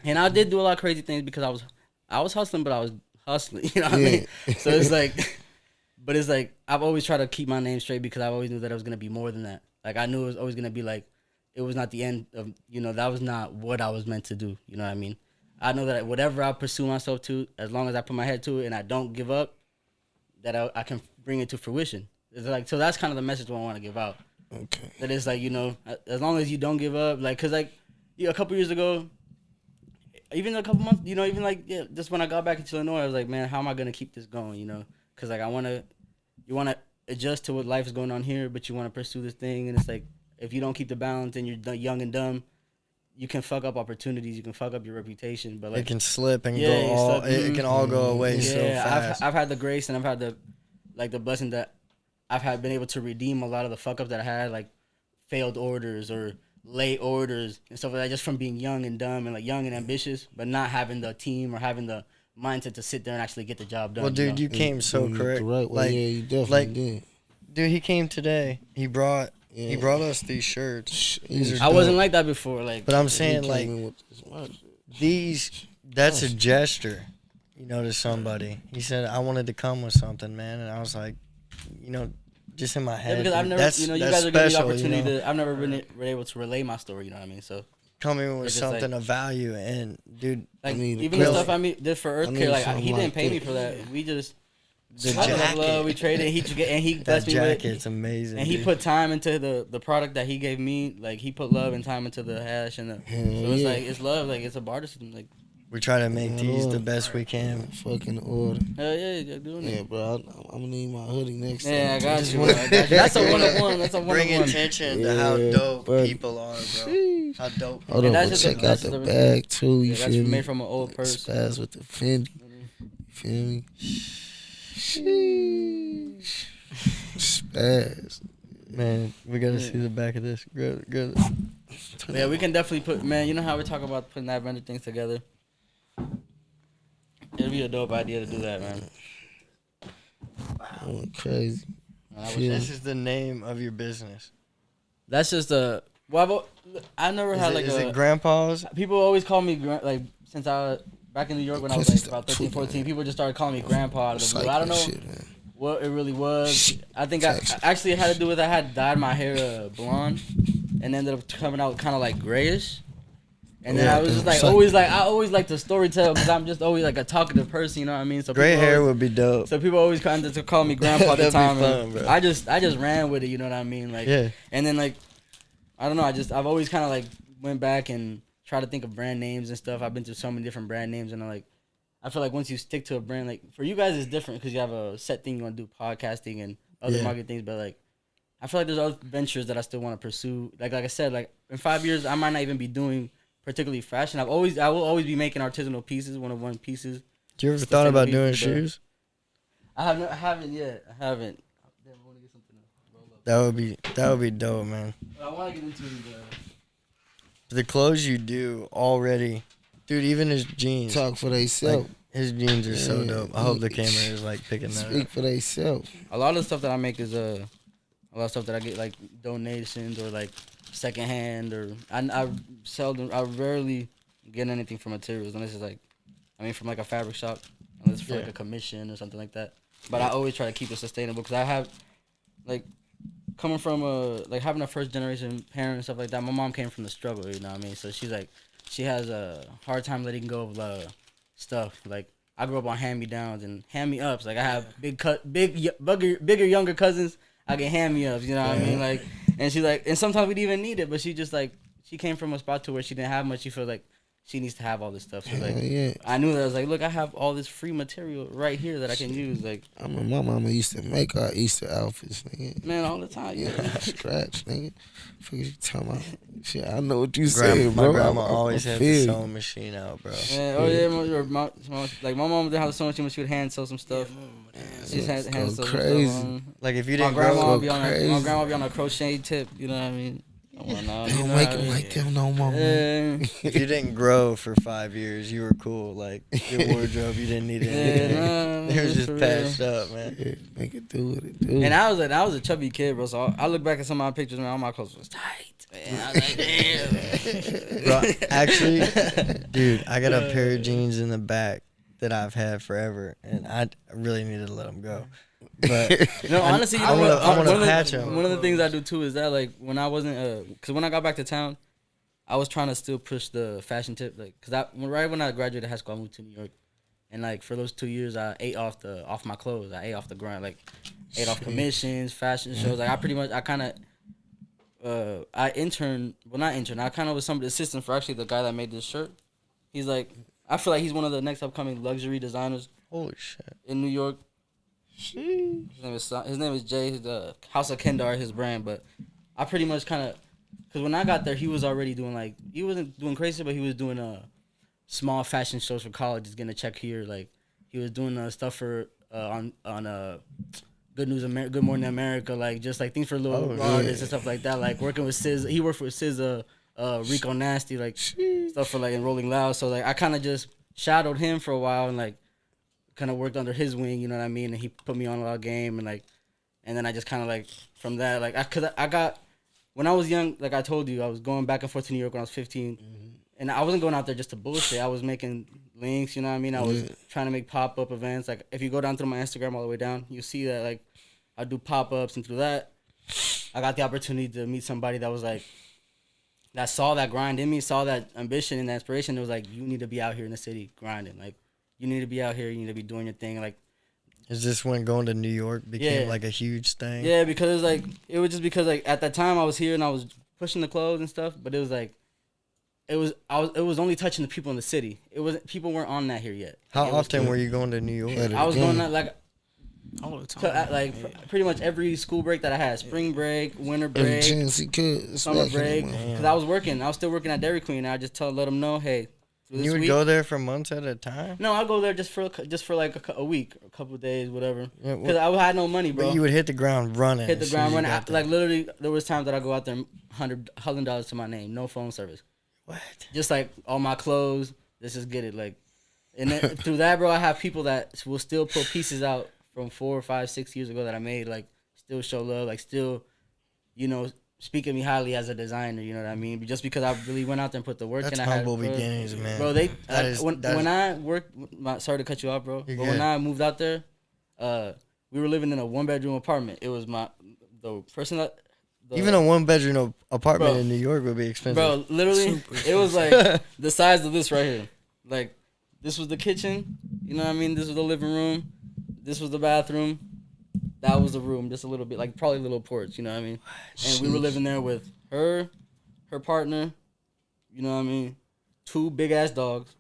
[SPEAKER 2] and I did do a lot of crazy things because I was hustling, but I was hustling. You know what I mean? So it's like, but it's like I've always tried to keep my name straight because I always knew that it was gonna be more than that. Like I knew it was always gonna be like it was not the end of that was not what I was meant to do. You know what I mean? I know that whatever I pursue myself to, as long as I put my head to it and I don't give up, that I can bring it to fruition. It's like, so that's kind of the message I want to give out.
[SPEAKER 1] Okay.
[SPEAKER 2] That it's like, you know, as long as you don't give up, like, cause like, a couple years ago, even a couple months, you know, even like, just when I got back into Illinois, I was like, man, how am I gonna keep this going, you know? Cause like you wanna adjust to what life is going on here, but you wanna pursue this thing, and it's like, if you don't keep the balance and you're young and dumb, you can fuck up opportunities, you can fuck up your reputation, but like
[SPEAKER 3] it can slip and it can all go away so fast.
[SPEAKER 2] I've had the grace and I've had the blessing that I've been able to redeem a lot of the fuck ups that I had, like failed orders or late orders and stuff like that, just from being young and dumb and like young and ambitious, but not having the team or having the mindset to sit there and actually get the job done.
[SPEAKER 3] Well, dude, you came so correct.
[SPEAKER 1] Right way.
[SPEAKER 3] Like,
[SPEAKER 1] yeah, you definitely did.
[SPEAKER 3] Dude, he came today. He brought us these shirts.
[SPEAKER 2] I wasn't like that before, like.
[SPEAKER 3] But I'm saying, like, that's a gesture, you know, to somebody. He said, I wanted to come with something, man. And I was like, you know, just in my head.
[SPEAKER 2] Yeah, because I've never,
[SPEAKER 3] that's,
[SPEAKER 2] you know, you
[SPEAKER 3] that's
[SPEAKER 2] guys are giving me the
[SPEAKER 3] special,
[SPEAKER 2] opportunity
[SPEAKER 3] you know?
[SPEAKER 2] to, I've never been able to relay my story, you know what I mean? So.
[SPEAKER 3] Coming with
[SPEAKER 2] it's
[SPEAKER 3] something
[SPEAKER 2] like,
[SPEAKER 3] of value. And, dude.
[SPEAKER 2] Like,
[SPEAKER 1] I mean,
[SPEAKER 2] even the stuff I did for Earth Care, like, he didn't pay me for that. We just.
[SPEAKER 3] The jacket.
[SPEAKER 2] We traded. He blessed me with.
[SPEAKER 3] That jacket's amazing.
[SPEAKER 2] And
[SPEAKER 3] dude.
[SPEAKER 2] he put time into the product that he gave me. Like, he put love and time into the hash and so it's like, it's love. Like, it's a barter system. Like,
[SPEAKER 3] we try to make these the best we can.
[SPEAKER 1] Fucking order.
[SPEAKER 2] Hell yeah, you're doing it.
[SPEAKER 1] Yeah, bro. I'm gonna need my hoodie next time.
[SPEAKER 2] Yeah, I got you. That's a one-of-one. That's a one-of-one.
[SPEAKER 3] Bring attention to how dope people are, bro. How dope.
[SPEAKER 1] Hold on, we'll check out the bag too. You feel me?
[SPEAKER 2] That's made from an old purse.
[SPEAKER 1] Spaz with the Fendi. You feel me? Spaz.
[SPEAKER 3] Man, we gotta see the back of this. Good.
[SPEAKER 2] Yeah, we can definitely put. Man, you know how we talk about putting that vendor things together. It'd be a dope idea to do that, man.
[SPEAKER 1] I went crazy.
[SPEAKER 3] This is the name of your business.
[SPEAKER 2] That's just a. Well, I never had like
[SPEAKER 3] is it Grandpa's?
[SPEAKER 2] People always call me like since I back in New York when I was like about 13, 14. People just started calling me Grandpa out of the blue. I don't know what it really was. I think I actually it had to do with I had dyed my hair blonde and ended up coming out kind of like grayish. And then I was just like I always like to storytell because I'm just always like a talkative person, you know what I mean? So
[SPEAKER 3] gray hair would be dope.
[SPEAKER 2] So people always kind of call me Grandpa at the time.
[SPEAKER 3] Fun, bro.
[SPEAKER 2] I just ran with it, you know what I mean? Like,
[SPEAKER 3] yeah.
[SPEAKER 2] And then like, I don't know, I've always kind of like went back and tried to think of brand names and stuff. I've been through so many different brand names, and I feel like once you stick to a brand, like for you guys it's different because you have a set thing you want to do, podcasting and other market things, but like I feel like there's other ventures that I still want to pursue. Like I said, like in 5 years I might not even be doing particularly fashion. I will always be making artisanal pieces, one-of-one pieces.
[SPEAKER 3] Do you ever thought about doing shoes?
[SPEAKER 2] I haven't yet. I haven't. Damn, I want to get something to roll up.
[SPEAKER 3] That would be dope, man.
[SPEAKER 2] I want to get into
[SPEAKER 3] the clothes you do already, dude. Even his jeans
[SPEAKER 1] talk for themselves.
[SPEAKER 3] Like, his jeans are so dope. I hope the camera is like picking that up.
[SPEAKER 1] Speak for themselves.
[SPEAKER 2] A lot of the stuff that I make is a lot of stuff that I get like donations or like secondhand, or I rarely get anything from materials unless it's like, from like a fabric shop, unless it's for like a commission or something like that. But I always try to keep it sustainable because I have like coming from like having a first generation parent and stuff like that. My mom came from the struggle, you know what I mean? So she's like, she has a hard time letting go of stuff. Like I grew up on hand me downs and hand me ups. Like I have bigger younger cousins. I get hand me ups, you know what I mean? Like, and she like, and sometimes we'd even need it, but she just like, she came from a spot to where she didn't have much. She felt like she needs to have all this stuff. So like, I knew that. I was like, look, I have all this free material right here that I can use. Like,
[SPEAKER 1] I mean, my mama used to make our Easter outfits, nigga.
[SPEAKER 2] Man, all the time.
[SPEAKER 1] Yeah, scratch, nigga. Figure you talking about. Shit, I know what you saying, bro.
[SPEAKER 3] My grandma always had the sewing machine out, bro.
[SPEAKER 2] My mom didn't have the sewing machine, but she would hand sew some stuff. She just hand sew
[SPEAKER 1] crazy.
[SPEAKER 2] Some stuff.
[SPEAKER 3] Like if you didn't
[SPEAKER 2] my grandma would be on a crochet tip. You know what I mean?
[SPEAKER 1] They don't make them like them no more, man.
[SPEAKER 3] If you didn't grow for 5 years, you were cool. Like your wardrobe, you didn't need anything. It was just patched up, man.
[SPEAKER 1] Yeah, make it do what it do.
[SPEAKER 2] And I was a chubby kid, bro. So I look back at some of my pictures, man. All my clothes was tight, man. I was like, damn.
[SPEAKER 3] Bro, actually, dude, I got a pair of jeans in the back that I've had forever, and I really needed to let them go. But
[SPEAKER 2] honestly,
[SPEAKER 3] I want to patch them.
[SPEAKER 2] One of the things I do too is that like when I wasn't, because when I got back to town, I was trying to still push the fashion tip, like, cause right when I graduated high school, I moved to New York, And like for those 2 years, I ate off my clothes. I ate off the grind, like ate off commissions, fashion shows. Like I interned. Well, not interned. I kind of was some of the assistant for actually the guy that made this shirt. He's like, I feel like he's one of the next upcoming luxury designers.
[SPEAKER 3] Holy shit.
[SPEAKER 2] In New York. His name is Jay. The House of Kendar, his brand. But I pretty much kind of, because when I got there, he was already doing like, he wasn't doing crazy, but he was doing small fashion shows for colleges, getting a check here. Like he was doing stuff for on Good Morning America, like just like things for little artists and stuff like that. Like working with SZA, he worked for SZA, Rico Nasty, like stuff for like in Rolling Loud. So like I kind of just shadowed him for a while and like kind of worked under his wing, you know what I mean? And he put me on a lot of game and like, and then I just kind of like from that like I got when I was young, like I told you, I was going back and forth to New York when I was 15. And I wasn't going out there just to bullshit. I was making links, you know what I mean? I was trying to make pop-up events. Like, if you go down through my Instagram all the way down, you see that, like, I do pop-ups. And through that, I got the opportunity to meet somebody that was, like, that saw that grind in me, saw that ambition and that inspiration. It was like, you need to be out here in the city grinding. Like, you need to be out here. You need to be doing your thing. Like,
[SPEAKER 3] is this when going to New York became, like, a huge thing?
[SPEAKER 2] Yeah, because it was, like, it was just because, like, at that time I was here and I was pushing the clothes and stuff. But it was, like, it was only touching the people in the city. People weren't on that here yet.
[SPEAKER 3] How often were you going to New York?
[SPEAKER 2] I was going like
[SPEAKER 4] all the time.
[SPEAKER 2] Pretty much every school break that I had, spring break, winter break, summer break. Because I was working, I was still working at Dairy Queen. And I just let them know, hey.
[SPEAKER 3] You would go there for months at a time?
[SPEAKER 2] No, I'll go there just for like a week, a couple of days, whatever. Because I had no money, bro.
[SPEAKER 3] But you would hit the ground running.
[SPEAKER 2] Like literally, there was times that I go out there, $100 to my name, no phone service.
[SPEAKER 3] What?
[SPEAKER 2] Just like all my clothes, let's just get it. Like, and then through that, bro, I have people that will still put pieces out from 4 or 5, 6 years ago that I made. Like, still show love. Like, still, you know, speak of me highly as a designer. You know what I mean? But just because I really went out there and put the work in.
[SPEAKER 3] That's humble beginnings, man.
[SPEAKER 2] Bro, when I worked. Sorry to cut you off, bro. But when I moved out there, we were living in a 1-bedroom apartment. It was the person that.
[SPEAKER 3] Even a 1-bedroom apartment in New York would be expensive.
[SPEAKER 2] Bro, literally, it was like the size of this right here. Like, this was the kitchen. You know what I mean? This was the living room. This was the bathroom. That was the room, just a little bit, like probably a little porch. You know what I mean? And we were living there with her partner. You know what I mean? 2 big ass dogs.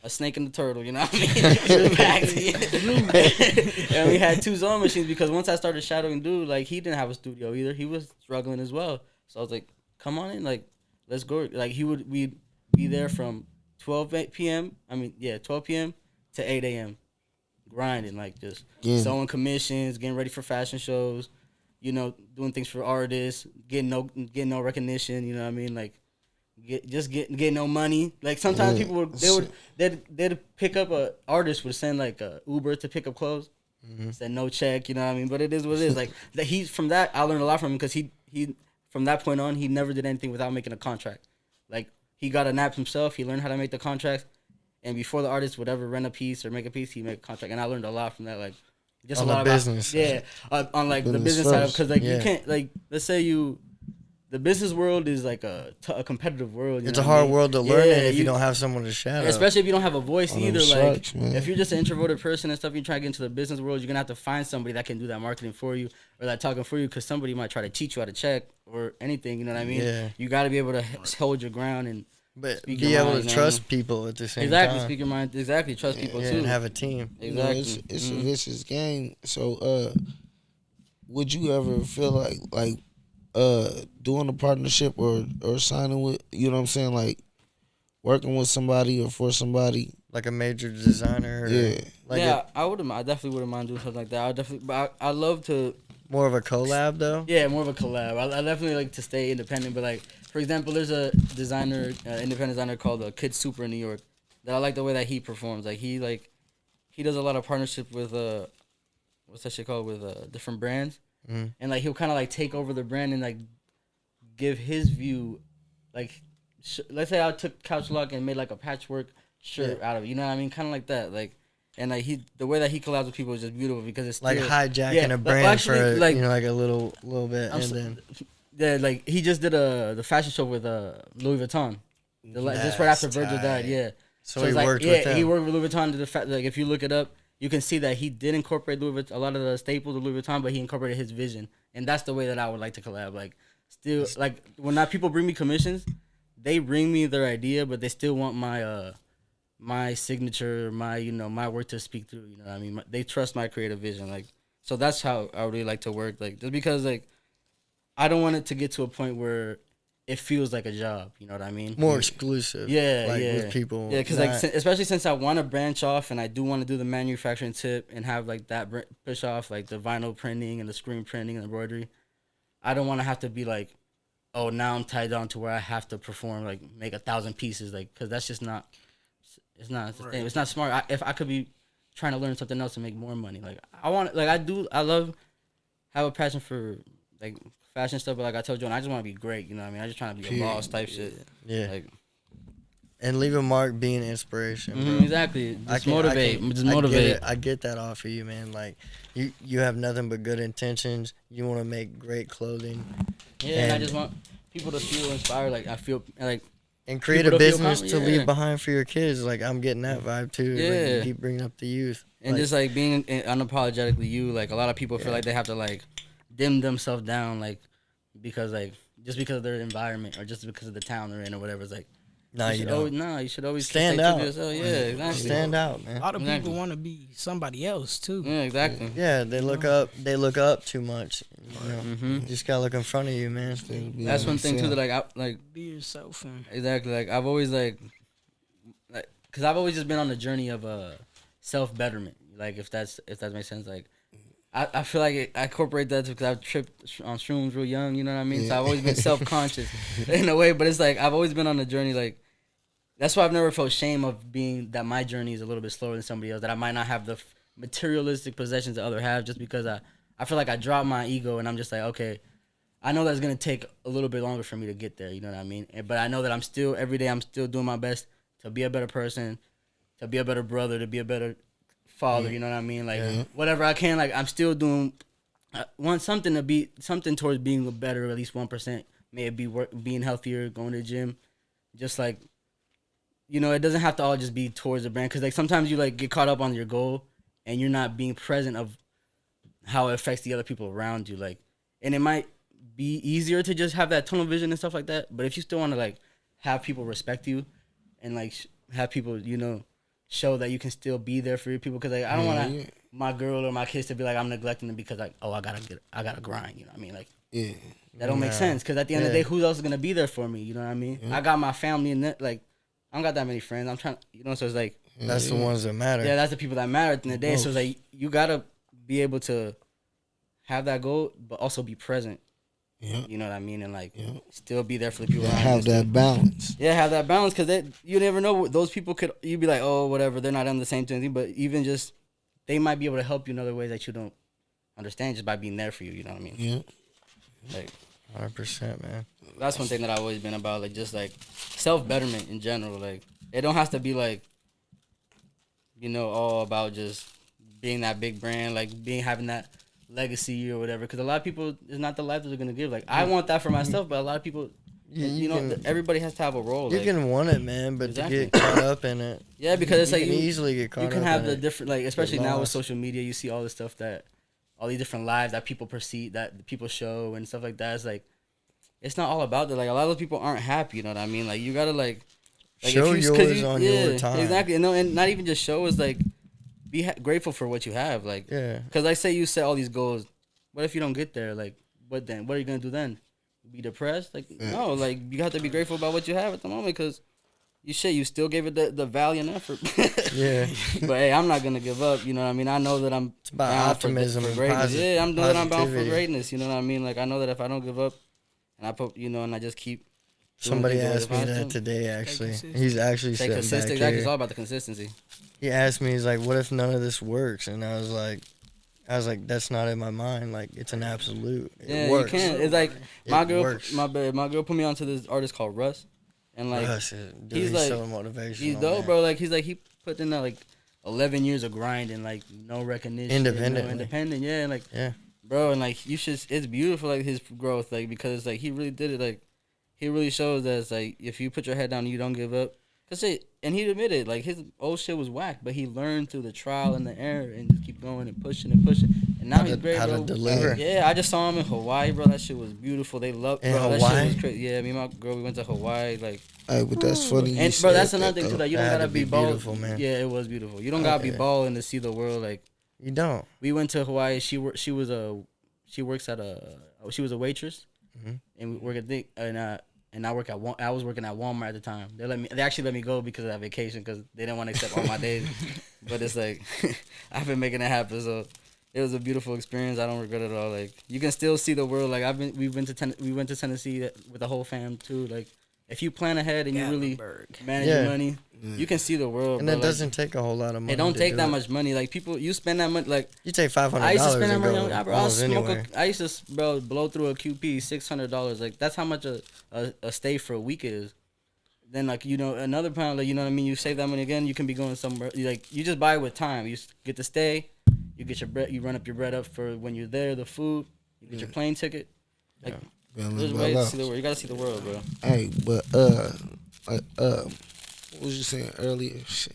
[SPEAKER 2] A snake and a turtle, you know what I mean? And we had 2 sewing machines because once I started shadowing dude, like he didn't have a studio either. He was struggling as well. So I was like, come on in, like, let's go. Like we'd be there from 12 p.m. 12 p.m. to 8 a.m. grinding, like just sewing commissions, getting ready for fashion shows, you know, doing things for artists, getting no recognition, you know what I mean? Like get no money. Like sometimes people they'd pick up a artist would send like a Uber to pick up clothes, send no check, you know what I mean? But it is what it is. Like that from that I learned a lot from him because he from that point on he never did anything without making a contract. Like he got a nap himself. He learned how to make the contracts, and before the artist would ever rent a piece or make a piece, he make a contract. And I learned a lot from that. Like just
[SPEAKER 3] on
[SPEAKER 2] a lot
[SPEAKER 3] the business,
[SPEAKER 2] on like the business side because like you can't like let's say the business world is like a competitive world.
[SPEAKER 3] It's a hard world to learn in if you don't have someone to shadow.
[SPEAKER 2] Especially if you don't have a voice either. Like, if you're just an introverted person and stuff, you try to get into the business world, you're going to have to find somebody that can do that marketing for you or that talking for you because somebody might try to cheat you how to check or anything, you know what I mean? Yeah. You got to be able to hold your ground and
[SPEAKER 3] be able to trust people at the same time.
[SPEAKER 2] Exactly, speak your mind. Exactly, trust people too.
[SPEAKER 3] And have a team.
[SPEAKER 2] Exactly.
[SPEAKER 1] It's a vicious game. So, would you ever feel like doing a partnership or signing with, you know what I'm saying, like working with somebody or for somebody,
[SPEAKER 3] like a major designer?
[SPEAKER 2] I definitely wouldn't mind doing something like that. I love to
[SPEAKER 3] more of a collab though.
[SPEAKER 2] Yeah, more of a collab. I definitely like to stay independent, but like for example, there's a designer, independent designer called Kid Super in New York that I like the way that he performs. Like he does a lot of partnership with what's that shit called, with different brands. And like he'll kind of like take over the brand and like give his view, like let's say I took Couch Lock and made like a patchwork shirt out of it, you know what I mean, kind of like that, like, and like the way that he collabs with people is just beautiful because it's
[SPEAKER 3] like hijacking a brand for like, you know, like a little bit,
[SPEAKER 2] like he just did the fashion show with Louis Vuitton, just right after Virgil died,
[SPEAKER 3] So he
[SPEAKER 2] it's
[SPEAKER 3] worked with them.
[SPEAKER 2] he worked with Louis Vuitton to the fact like if you look it up, you can see that he did incorporate Louis Vuitton, a lot of the staples of Louis Vuitton, but he incorporated his vision, and that's the way that I would like to collab. Like, still, like when people bring me commissions, they bring me their idea, but they still want my signature, my work to speak through. You know what I mean? They trust my creative vision. Like, so that's how I really like to work. Like, just because like I don't want it to get to a point where it feels like a job. You know what I mean?
[SPEAKER 3] More exclusive.
[SPEAKER 2] Yeah,
[SPEAKER 3] like
[SPEAKER 2] yeah.
[SPEAKER 3] with people.
[SPEAKER 2] Yeah, because like especially since I want to branch off and I do want to do the manufacturing tip and have like that push off like the vinyl printing and the screen printing and embroidery. I don't want to have to be like, oh, now I'm tied down to where I have to perform like make 1,000 pieces, like because that's just not. It's not. Right. It's not smart. If I could be trying to learn something else to make more money, like I want, like I love, have a passion for like fashion stuff. But like I told you, I just want to be great. You know what I mean? I just trying to be a boss type shit.
[SPEAKER 3] Yeah.
[SPEAKER 2] Like,
[SPEAKER 3] and leave a mark, being inspiration, bro.
[SPEAKER 2] Exactly. Just motivate.
[SPEAKER 3] I get that off of you, man. Like you have nothing but good intentions. You want to make great clothing.
[SPEAKER 2] Yeah, and I just want people to feel inspired. Like I feel like.
[SPEAKER 3] And create a business to leave behind for your kids. Like, I'm getting that vibe, too.
[SPEAKER 2] Yeah.
[SPEAKER 3] Like, you keep bringing up the youth.
[SPEAKER 2] And just, like, being unapologetically you, like, a lot of people feel like they have to, like, dim themselves down, like, because, like, just because of their environment or just because of the town they're in or whatever. It's like, you should always
[SPEAKER 3] stand out.
[SPEAKER 2] Yeah, exactly.
[SPEAKER 3] Stand out, man.
[SPEAKER 4] A lot of people want to be somebody else too.
[SPEAKER 2] Yeah, exactly.
[SPEAKER 3] Yeah, they look up. They look up too much. You know? You just gotta look in front of you, man.
[SPEAKER 2] That's one thing too that
[SPEAKER 4] be yourself.
[SPEAKER 2] Exactly. Like I've always because I've always just been on the journey of self betterment. Like if that makes sense. Like I feel like I incorporate that because I've tripped on shrooms real young. You know what I mean? Yeah. So I've always been self conscious in a way. But it's like I've always been on the journey. Like that's why I've never felt shame of being that my journey is a little bit slower than somebody else. That I might not have the materialistic possessions that others have, just because I feel like I dropped my ego and I'm just like, okay, I know that's gonna take a little bit longer for me to get there. You know what I mean? But I know that every day I'm still doing my best to be a better person, to be a better brother, to be a better father. You know what I mean? Like whatever I can. Like I'm still doing. I want something towards being better, at least 1%. May it be being healthier, going to the gym, just like. It doesn't have to all just be towards the brand, because like sometimes you like get caught up on your goal and you're not being present of how it affects the other people around you. Like, and it might be easier to just have that tunnel vision and stuff like that. But if you still want to like have people respect you and like have people, show that you can still be there for your people, because like I don't want my girl or my kids to be like I'm neglecting them because like I gotta grind. You know what I mean? Like that don't make sense, because at the end of the day, who else is gonna be there for me? You know what I mean? I got my family and that like. I don't got that many friends. I'm trying, so it's like...
[SPEAKER 3] That's the ones that matter.
[SPEAKER 2] Yeah, that's the people that matter at the end of the day. So it's like, you got to be able to have that goal, but also be present. Yeah. You know what I mean? And like, still be there for the people around you.
[SPEAKER 1] Have that balance.
[SPEAKER 2] Yeah, have that balance, because you never know. Those people you'd be like, oh, whatever, they're not on the same thing. But even just, they might be able to help you in other ways that you don't understand just by being there for you. You know what I mean?
[SPEAKER 1] Yeah.
[SPEAKER 2] Like...
[SPEAKER 3] 100%, man.
[SPEAKER 2] That's one thing that I've always been about, like just like self-betterment in general. Like it don't have to be like, all about just being that big brand, like having that legacy or whatever. Because a lot of people, it's not the life that they're gonna give. Like I want that for myself, but a lot of people, everybody has to have a role.
[SPEAKER 3] You can want it, man, but to get caught up in it.
[SPEAKER 2] Yeah, because it's like
[SPEAKER 3] you can easily get caught up.
[SPEAKER 2] You can have the different, like especially now with social media, you see all this stuff that. All these different lives that people perceive, that people show and stuff like that. It's like, it's not all about that. Like a lot of those people aren't happy. You know what I mean? Like you gotta like
[SPEAKER 3] show yours on your time.
[SPEAKER 2] Exactly. And not even just show is like be grateful for what you have. Like because like say you set all these goals. What if you don't get there? Like what then? What are you gonna do then? Be depressed? Like no. Like you have to be grateful about what you have at the moment, because. You still gave it the value and effort.
[SPEAKER 3] Yeah.
[SPEAKER 2] But hey, I'm not gonna give up. You know what I mean? I know that I'm
[SPEAKER 3] about optimism
[SPEAKER 2] for greatness. I'm bound for greatness. You know what I mean? Like I know that if I don't give up, and I put, and I just keep.
[SPEAKER 3] Somebody asked me that today. Actually, he's actually
[SPEAKER 2] stay consistent. Exactly, it's all about the consistency.
[SPEAKER 3] He asked me, he's like, "What if none of this works?" And I was like, "That's not in my mind. Like it's an absolute. It works.
[SPEAKER 2] You can. It's like my girl put me onto this artist called Russ. And like he's like so motivational. He's dope, man. Bro. Like he put in that like 11 years of grind and like no recognition, independent, yeah, and like bro, and like it's beautiful, like his growth, like because like he really did it, like he really shows that it's like if you put your head down and you don't give up, And he admitted, like, his old shit was whack, but he learned through the trial and the error and just keep going and pushing and pushing. And now he's great,
[SPEAKER 3] how
[SPEAKER 2] bro.
[SPEAKER 3] to deliver.
[SPEAKER 2] Yeah, I just saw him in Hawaii, bro. That shit was beautiful. They loved, bro. That shit was crazy. Yeah, me and my girl, we went to Hawaii, like.
[SPEAKER 1] Hey, but that's funny.
[SPEAKER 2] And bro, that's another thing too. Like, you don't gotta be
[SPEAKER 3] beautiful, man.
[SPEAKER 2] Yeah, it was beautiful. You don't gotta be balling to see the world. Like,
[SPEAKER 3] you don't.
[SPEAKER 2] We went to Hawaii. She was a waitress, and we work at and I was working at Walmart at the time. They actually let me go because of that vacation because they didn't want to accept all my days. But it's like I've been making it happen. So it was a beautiful experience. I don't regret it at all. Like, you can still see the world. Like, we went to Tennessee with the whole fam too. Like, if you plan ahead and you really manage your money, you can see the world.
[SPEAKER 3] And it doesn't take a whole lot of money.
[SPEAKER 2] It don't take that much money. Like, people, you spend that money. Like,
[SPEAKER 3] you take $500.
[SPEAKER 2] I used to spend that money on. I used to blow through a QP $600. Like, that's how much a stay for a week is. Then, like, another pound. Like, you know what I mean. You save that money again. You can be going somewhere. Like, you just buy it with time. You get to stay. You get your bread. You run up your bread up for when you're there. The food. You get your plane ticket. Like. There's ways to see the world. You gotta see the world, bro.
[SPEAKER 1] Hey, but what was you saying earlier?
[SPEAKER 3] Shit.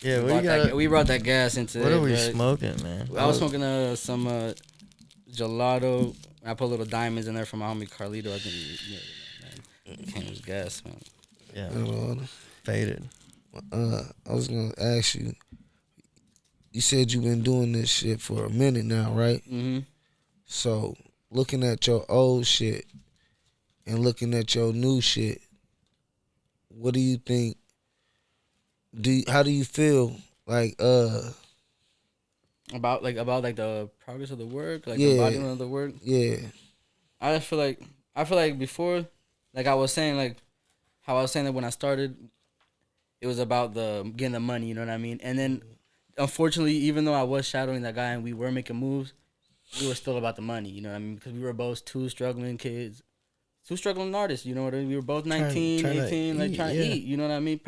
[SPEAKER 3] Yeah,
[SPEAKER 2] we brought that gas into.
[SPEAKER 3] What are we smoking, man?
[SPEAKER 2] I was smoking some gelato. I put little diamonds in there from my homie Carlito. I think man, it was gas, man.
[SPEAKER 3] Yeah. Faded.
[SPEAKER 1] I was gonna ask you. You said you've been doing this shit for a minute now, right?
[SPEAKER 2] Mm-hmm.
[SPEAKER 1] So, looking at your old shit and looking at your new shit, what do you think? How do you feel like
[SPEAKER 2] about the progress of the work, like the embodiment of the work?
[SPEAKER 1] Yeah.
[SPEAKER 2] I feel like before, like I was saying, like how I was saying that when I started, it was about getting the money, you know what I mean? And then, unfortunately, even though I was shadowing that guy and we were making moves, we were still about the money, you know what I mean? Because we were both two struggling kids, two struggling artists, you know what I mean? We were both 19, 18, like trying to eat, you know what I mean?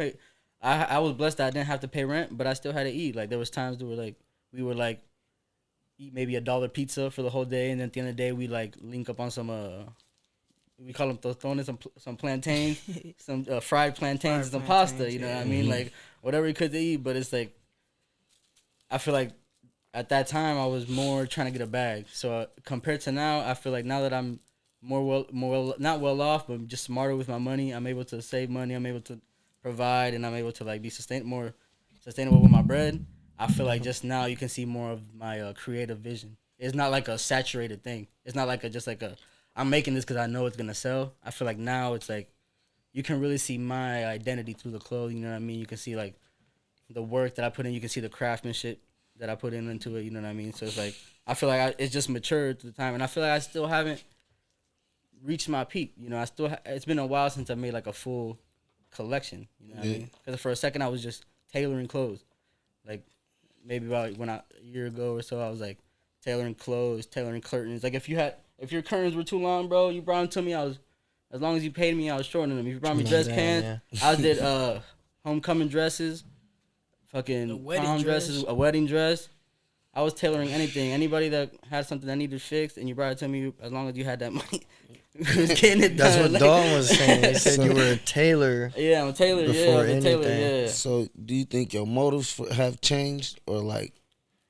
[SPEAKER 2] I was blessed that I didn't have to pay rent, but I still had to eat. Like, there was times where we would eat maybe $1 pizza for the whole day, and then at the end of the day, we link up on some we call them tostones, some plantains, some fried plantains, and some pasta, you know what I mean? Like, whatever we could to eat, but it's like, I feel like at that time, I was more trying to get a bag. So compared to now, I feel like now that I'm more not well off, but just smarter with my money, I'm able to save money. I'm able to provide, and I'm able to be more sustainable with my bread. I feel like just now you can see more of my creative vision. It's not like a saturated thing. It's not like I'm making this because I know it's gonna sell. I feel like now it's like you can really see my identity through the clothes. You know what I mean? You can see like the work that I put in. You can see the craftsmanship that I put into it, you know what I mean? So it's like, I feel like it's just matured to the time, and I feel like I still haven't reached my peak, you know? It's been a while since I made like a full collection, you know what I mean? Because for a second I was just tailoring clothes. Like, maybe about a year ago or so, I was like tailoring clothes, tailoring curtains. Like, if your curtains were too long, bro, you brought them to me, as long as you paid me, I was shortening them. If you brought me dress pants, I did homecoming dresses, fucking prom dresses, a wedding dress. I was tailoring anything. Anybody that had something that needed fixed and you brought it to me, as long as you had that money, you was getting it done.
[SPEAKER 3] That's what Dawn was saying. He said you were a tailor.
[SPEAKER 2] Yeah, I'm a tailor.
[SPEAKER 3] Before anything.
[SPEAKER 2] Yeah.
[SPEAKER 1] So, do you think your motives have changed, or like?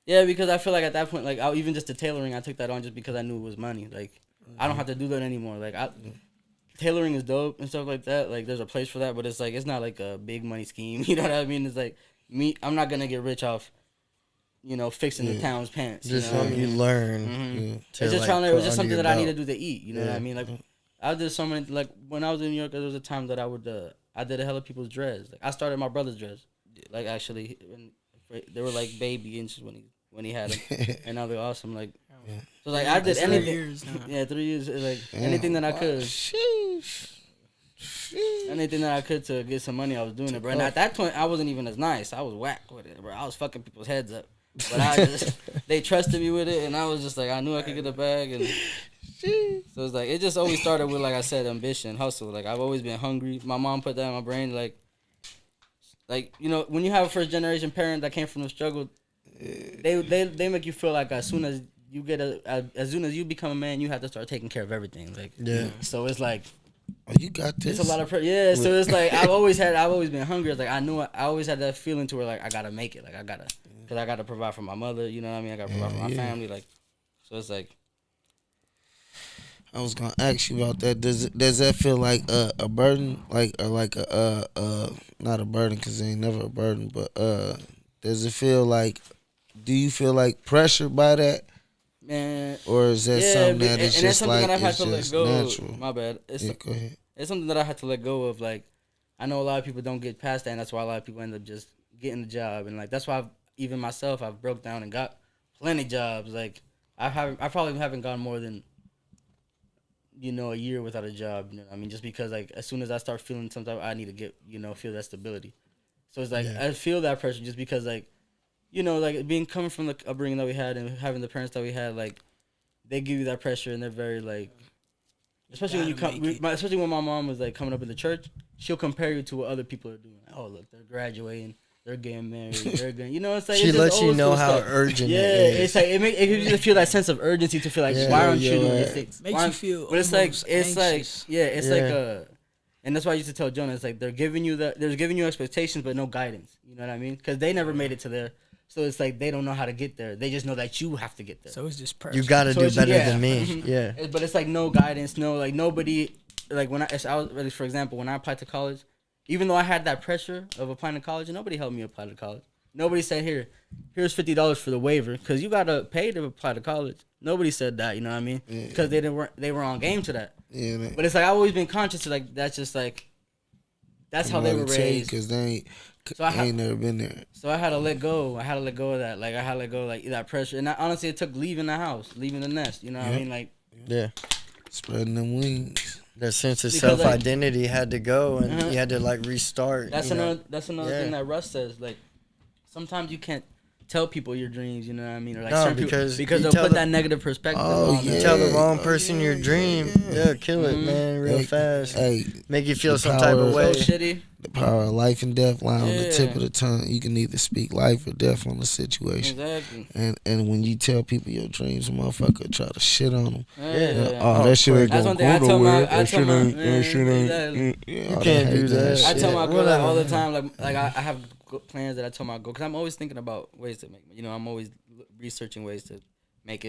[SPEAKER 2] Yeah, because I feel like at that point, like even just the tailoring, I took that on just because I knew it was money. Like, I don't have to do that anymore. Like, tailoring is dope and stuff like that. Like, there's a place for that, but it's like it's not like a big money scheme. You know what I mean? It's like I'm not gonna get rich off, fixing the town's pants.
[SPEAKER 3] Just
[SPEAKER 2] you
[SPEAKER 3] learn.
[SPEAKER 2] Mm-hmm. It's just it was just something that I need to do to eat. You know what I mean? Like, I did so many. Like, when I was in New York, there was a time that I did a hell of people's dreads. Like, I started my brother's dreads. Like, actually, they were like baby inches when he had them, and now they're awesome. Like, so like I did anything. 3 years. Like anything that I could. Anything that I could to get some money, I was doing it, bro. And at that point, I wasn't even as nice. I was whack with it, bro. I was fucking people's heads up. But they trusted me with it, and I was just like, I knew I could get a bag. And so it's like, it just always started with, like I said, ambition, hustle. Like, I've always been hungry. My mom put that in my brain. Like, when you have a first generation parent that came from the struggle, they make you feel like as soon as you become a man, you have to start taking care of everything. Like, so it's like,
[SPEAKER 1] Oh, you got this.
[SPEAKER 2] It's a lot of pressure. Yeah, so it's like I've always been hungry. It's like I always had that feeling to where like I gotta make it. Like because I gotta provide for my mother. You know what I mean? I gotta provide for my family. Like, so it's like.
[SPEAKER 1] I was gonna ask you about that. Does that feel like a burden, like or like a not a burden because it ain't never a burden, but does it feel like? Do you feel like pressured by that?
[SPEAKER 2] Man,
[SPEAKER 1] or is that something that is
[SPEAKER 2] and
[SPEAKER 1] just
[SPEAKER 2] something
[SPEAKER 1] like
[SPEAKER 2] that I've had
[SPEAKER 1] it's
[SPEAKER 2] to let
[SPEAKER 1] just
[SPEAKER 2] go
[SPEAKER 1] natural?
[SPEAKER 2] of. My bad.
[SPEAKER 1] Go ahead.
[SPEAKER 2] It's something that I had to let go of. Like, I know a lot of people don't get past that, and that's why a lot of people end up just getting the job. And like that's why I've broke down and got plenty jobs. Like I probably haven't gone more than a year without a job. You know what I mean? Just because like as soon as I start feeling something, I need to get feel that stability. So it's like I feel that pressure just because like like coming from the upbringing that we had and having the parents that we had, like they give you that pressure and they're very like, especially when my mom was like coming up in the church, she'll compare you to what other people are doing. Like, oh look, they're graduating. They're getting married. They're getting, it's like
[SPEAKER 3] she lets you know how urgent it is.
[SPEAKER 2] It's like it gives you to feel that sense of urgency to feel like why aren't you doing these things?
[SPEAKER 4] Makes you feel.
[SPEAKER 2] But it's like
[SPEAKER 4] anxious.
[SPEAKER 2] and that's why I used to tell Jonah, it's like they're giving you expectations but no guidance. You know what I mean? Because they never made it to there, so it's like they don't know how to get there. They just know that you have to get there.
[SPEAKER 4] So it's just pressure.
[SPEAKER 3] You got to do better than me. Yeah.
[SPEAKER 2] But it's like no guidance, no like nobody. Like when for example, when I applied to college, even though I had that pressure of applying to college, nobody helped me apply to college. Nobody said, here's $50 for the waiver because you gotta pay to apply to college. Nobody said that, you know what I mean? Because they were on game to that.
[SPEAKER 1] Yeah,
[SPEAKER 2] but it's like I've always been conscious of like that's just like that's how they were raised.
[SPEAKER 1] Because they ain't never been there.
[SPEAKER 2] So I had to let go. I had to let go of that. Like I had to let go of like that pressure. And honestly, it took leaving the house, leaving the nest. You know what I mean? Like
[SPEAKER 1] spreading them wings.
[SPEAKER 3] That sense of self-identity had to go, and you had to like restart.
[SPEAKER 2] That's another thing that Russ says. Like sometimes you can't tell people your dreams. You know what I mean? Or like because they'll put that negative perspective. on
[SPEAKER 3] you tell the wrong person your dream, kill it, man, real fast.
[SPEAKER 1] Hey,
[SPEAKER 3] make you feel some type of way.
[SPEAKER 2] So shitty.
[SPEAKER 1] The power of life and death lie on the tip of the tongue. You can either speak life or death on the situation.
[SPEAKER 2] Exactly.
[SPEAKER 1] And when you tell people your dreams, a motherfucker try to shit on them.
[SPEAKER 3] That
[SPEAKER 1] shit ain't gonna go nowhere. That shit ain't.
[SPEAKER 3] You can't do that.
[SPEAKER 2] I tell my girl that all the time. Like I have plans that I tell my girl because I'm always thinking about ways to make. I'm always researching ways to make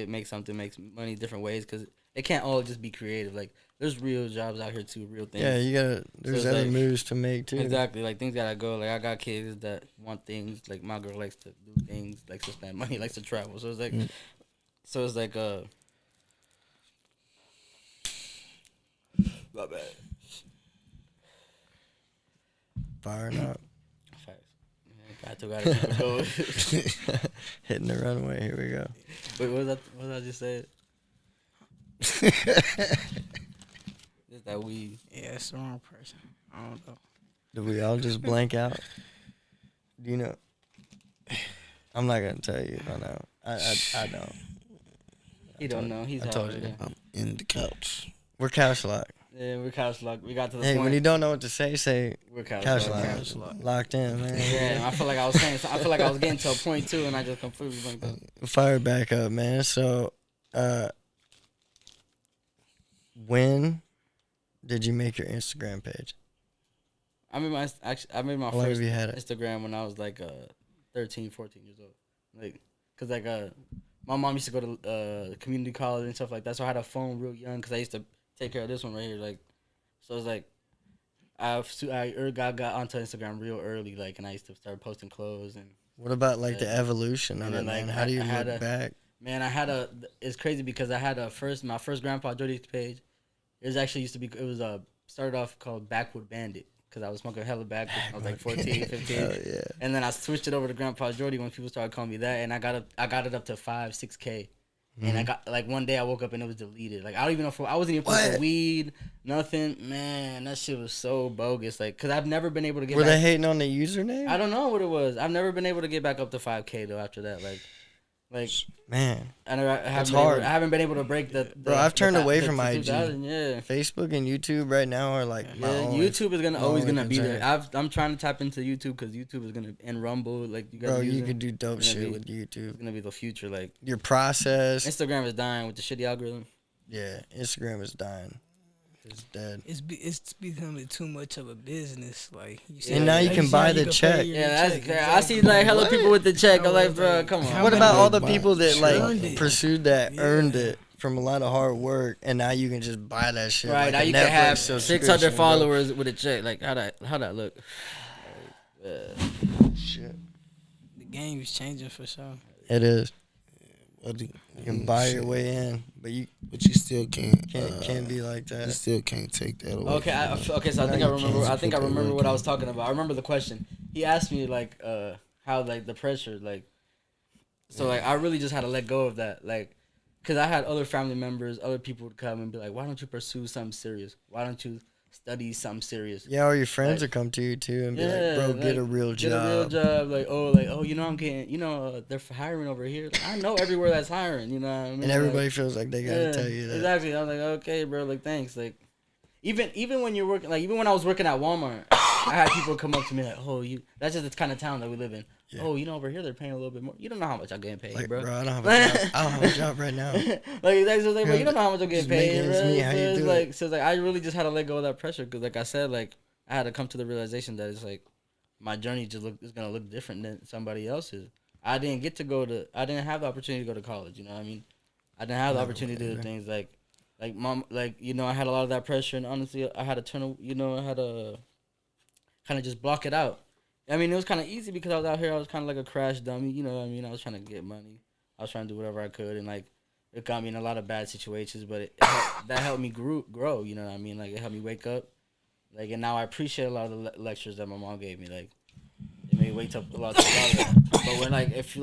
[SPEAKER 2] money different ways because it can't all just be creative. Like there's real jobs out here too, real things.
[SPEAKER 3] Yeah, you gotta. There's other moves to make too.
[SPEAKER 2] Exactly, like things gotta go. Like I got kids that want things. Like my girl likes to do things, likes to spend money, likes to travel. So it's like, my bad.
[SPEAKER 3] Firing up.
[SPEAKER 2] Facts. I gotta go.
[SPEAKER 3] Hitting the runway. Here we go.
[SPEAKER 2] Wait, what was I just saying? It's that weed.
[SPEAKER 4] Yeah, it's the wrong person. I don't know.
[SPEAKER 3] Did we all just blank out? Do you know? I'm not gonna tell you. I know. I don't.
[SPEAKER 2] He don't know. He's.
[SPEAKER 3] I told you.
[SPEAKER 1] I'm in the couch.
[SPEAKER 3] We're couch locked.
[SPEAKER 2] Yeah, we're couch locked. We got to the
[SPEAKER 3] point.
[SPEAKER 2] point.
[SPEAKER 3] When you don't know what to say
[SPEAKER 2] we're couch
[SPEAKER 3] locked. Locked in, man.
[SPEAKER 2] Yeah, I feel like I was getting to a point too, and I just completely blanked out.
[SPEAKER 3] Fire back up, man. So, when did you make your Instagram page?
[SPEAKER 2] I made my first Instagram when I was like 13, 14 years old. Like, cause like my mom used to go to community college and stuff like that, so I had a phone real young. Cause I used to take care of this one right here. Like, so it's like I got onto Instagram real early. Like, and I used to start posting clothes and.
[SPEAKER 3] What about like the evolution of it, man? How do you look back?
[SPEAKER 2] Man, it's crazy because I had my first Grandpa Jordy's page. It was actually started off called Backwood Bandit because I was smoking hella backwood when I was like 14, 15.
[SPEAKER 3] Yeah.
[SPEAKER 2] And then I switched it over to Grandpa Jordy when people started calling me that, and I got it up to 6K. And I got like one day I woke up and it was deleted. Like I don't even know if I wasn't even posting weed, nothing. Man, that shit was so bogus. Like, cause I've never been able to get.
[SPEAKER 3] Were they hating on the username?
[SPEAKER 2] I don't know what it was. I've never been able to get back up to 5K though. After that, like
[SPEAKER 3] man,
[SPEAKER 2] I haven't been able to break the
[SPEAKER 3] bro. I've turned away from IG.
[SPEAKER 2] Yeah,
[SPEAKER 3] Facebook and YouTube right now are like
[SPEAKER 2] YouTube is always gonna be there. I'm trying to tap into YouTube because YouTube is gonna and Rumble like you guys.
[SPEAKER 3] Bro, you can do dope shit with YouTube.
[SPEAKER 2] It's gonna be the future. Like
[SPEAKER 3] your process.
[SPEAKER 2] Instagram is dying with the shitty algorithm.
[SPEAKER 3] Yeah, Instagram is dying. It's dead.
[SPEAKER 4] It's becoming too much of a business. Like you said,
[SPEAKER 3] And now you can buy the check.
[SPEAKER 2] Yeah, that's crazy. I see like hella people with the check. I'm like, bro, come on.
[SPEAKER 3] What about all the people that
[SPEAKER 4] Earned
[SPEAKER 3] like
[SPEAKER 4] it.
[SPEAKER 3] pursued that, earned it from a lot of hard work, and now you can just buy that shit?
[SPEAKER 2] Right,
[SPEAKER 3] like
[SPEAKER 2] now
[SPEAKER 3] a
[SPEAKER 2] you can
[SPEAKER 3] Netflix
[SPEAKER 2] have
[SPEAKER 3] subscription,
[SPEAKER 2] 600
[SPEAKER 3] bro.
[SPEAKER 2] followers with a check. Like, how that look?
[SPEAKER 3] Shit.
[SPEAKER 4] The game is changing for sure.
[SPEAKER 3] It is.
[SPEAKER 1] Buddy,
[SPEAKER 3] You can buy your way in, but you
[SPEAKER 1] still can't.
[SPEAKER 3] can't be like
[SPEAKER 1] You
[SPEAKER 3] that.
[SPEAKER 1] still can't take that away.
[SPEAKER 2] Okay, okay. So I
[SPEAKER 3] No,
[SPEAKER 2] think I
[SPEAKER 3] you
[SPEAKER 2] remember.
[SPEAKER 3] can't
[SPEAKER 2] I think I
[SPEAKER 1] put that
[SPEAKER 2] remember
[SPEAKER 1] work
[SPEAKER 2] what I
[SPEAKER 1] in.
[SPEAKER 2] was talking about. I remember the question. He asked me like, how like the pressure, like, so like I really just had to let go of that, like, cause I had other family members, other people would come and be like, why don't you pursue something serious? Why don't you study something serious?
[SPEAKER 3] Yeah, or your friends
[SPEAKER 2] Like-
[SPEAKER 3] would come to you too and be
[SPEAKER 2] Yeah,
[SPEAKER 3] like, "Bro, get a real
[SPEAKER 2] Get a real
[SPEAKER 3] job."
[SPEAKER 2] job. Like, oh, you know, I'm getting, you know, they're hiring over here. Like, I know everywhere that's hiring. You know what I mean?
[SPEAKER 3] And everybody feels like they gotta tell you that.
[SPEAKER 2] Exactly. I was like, okay, bro. Like, thanks. Like, even when you're working, like, even when I was working at Walmart, I had people come up to me like, oh, that's just the kind of town that we live in.
[SPEAKER 3] Yeah.
[SPEAKER 2] Oh, you know, over here they're paying a little bit more. You don't know how much I'm getting paid,
[SPEAKER 3] Like,
[SPEAKER 2] bro.
[SPEAKER 3] I don't have a job. I don't have a job right now.
[SPEAKER 2] Like, that's just like, bro, you don't know how much I'm getting
[SPEAKER 3] Just make
[SPEAKER 2] paid,
[SPEAKER 3] ends
[SPEAKER 2] bro.
[SPEAKER 3] meet. How you
[SPEAKER 2] it's
[SPEAKER 3] do
[SPEAKER 2] like,
[SPEAKER 3] it?
[SPEAKER 2] so it's like, I really just had to let go of that pressure because, like I said, like, I had to come to the realization that it's like my journey is gonna look different than somebody else's. I didn't have the opportunity to go to college. You know what I mean? I didn't have the opportunity to do things like mom, like, you know, I had a lot of that pressure, and honestly, I had to I had to kind of just block it out. I mean, it was kind of easy because I was out here. I was kind of like a crash dummy. You know what I mean? I was trying to get money. I was trying to do whatever I could, and like it got me in a lot of bad situations. But that helped me grow. You know what I mean? Like it helped me wake up. Like, and now I appreciate a lot of the lectures that my mom gave me. Like, it made me wake up a lot to that. But when if you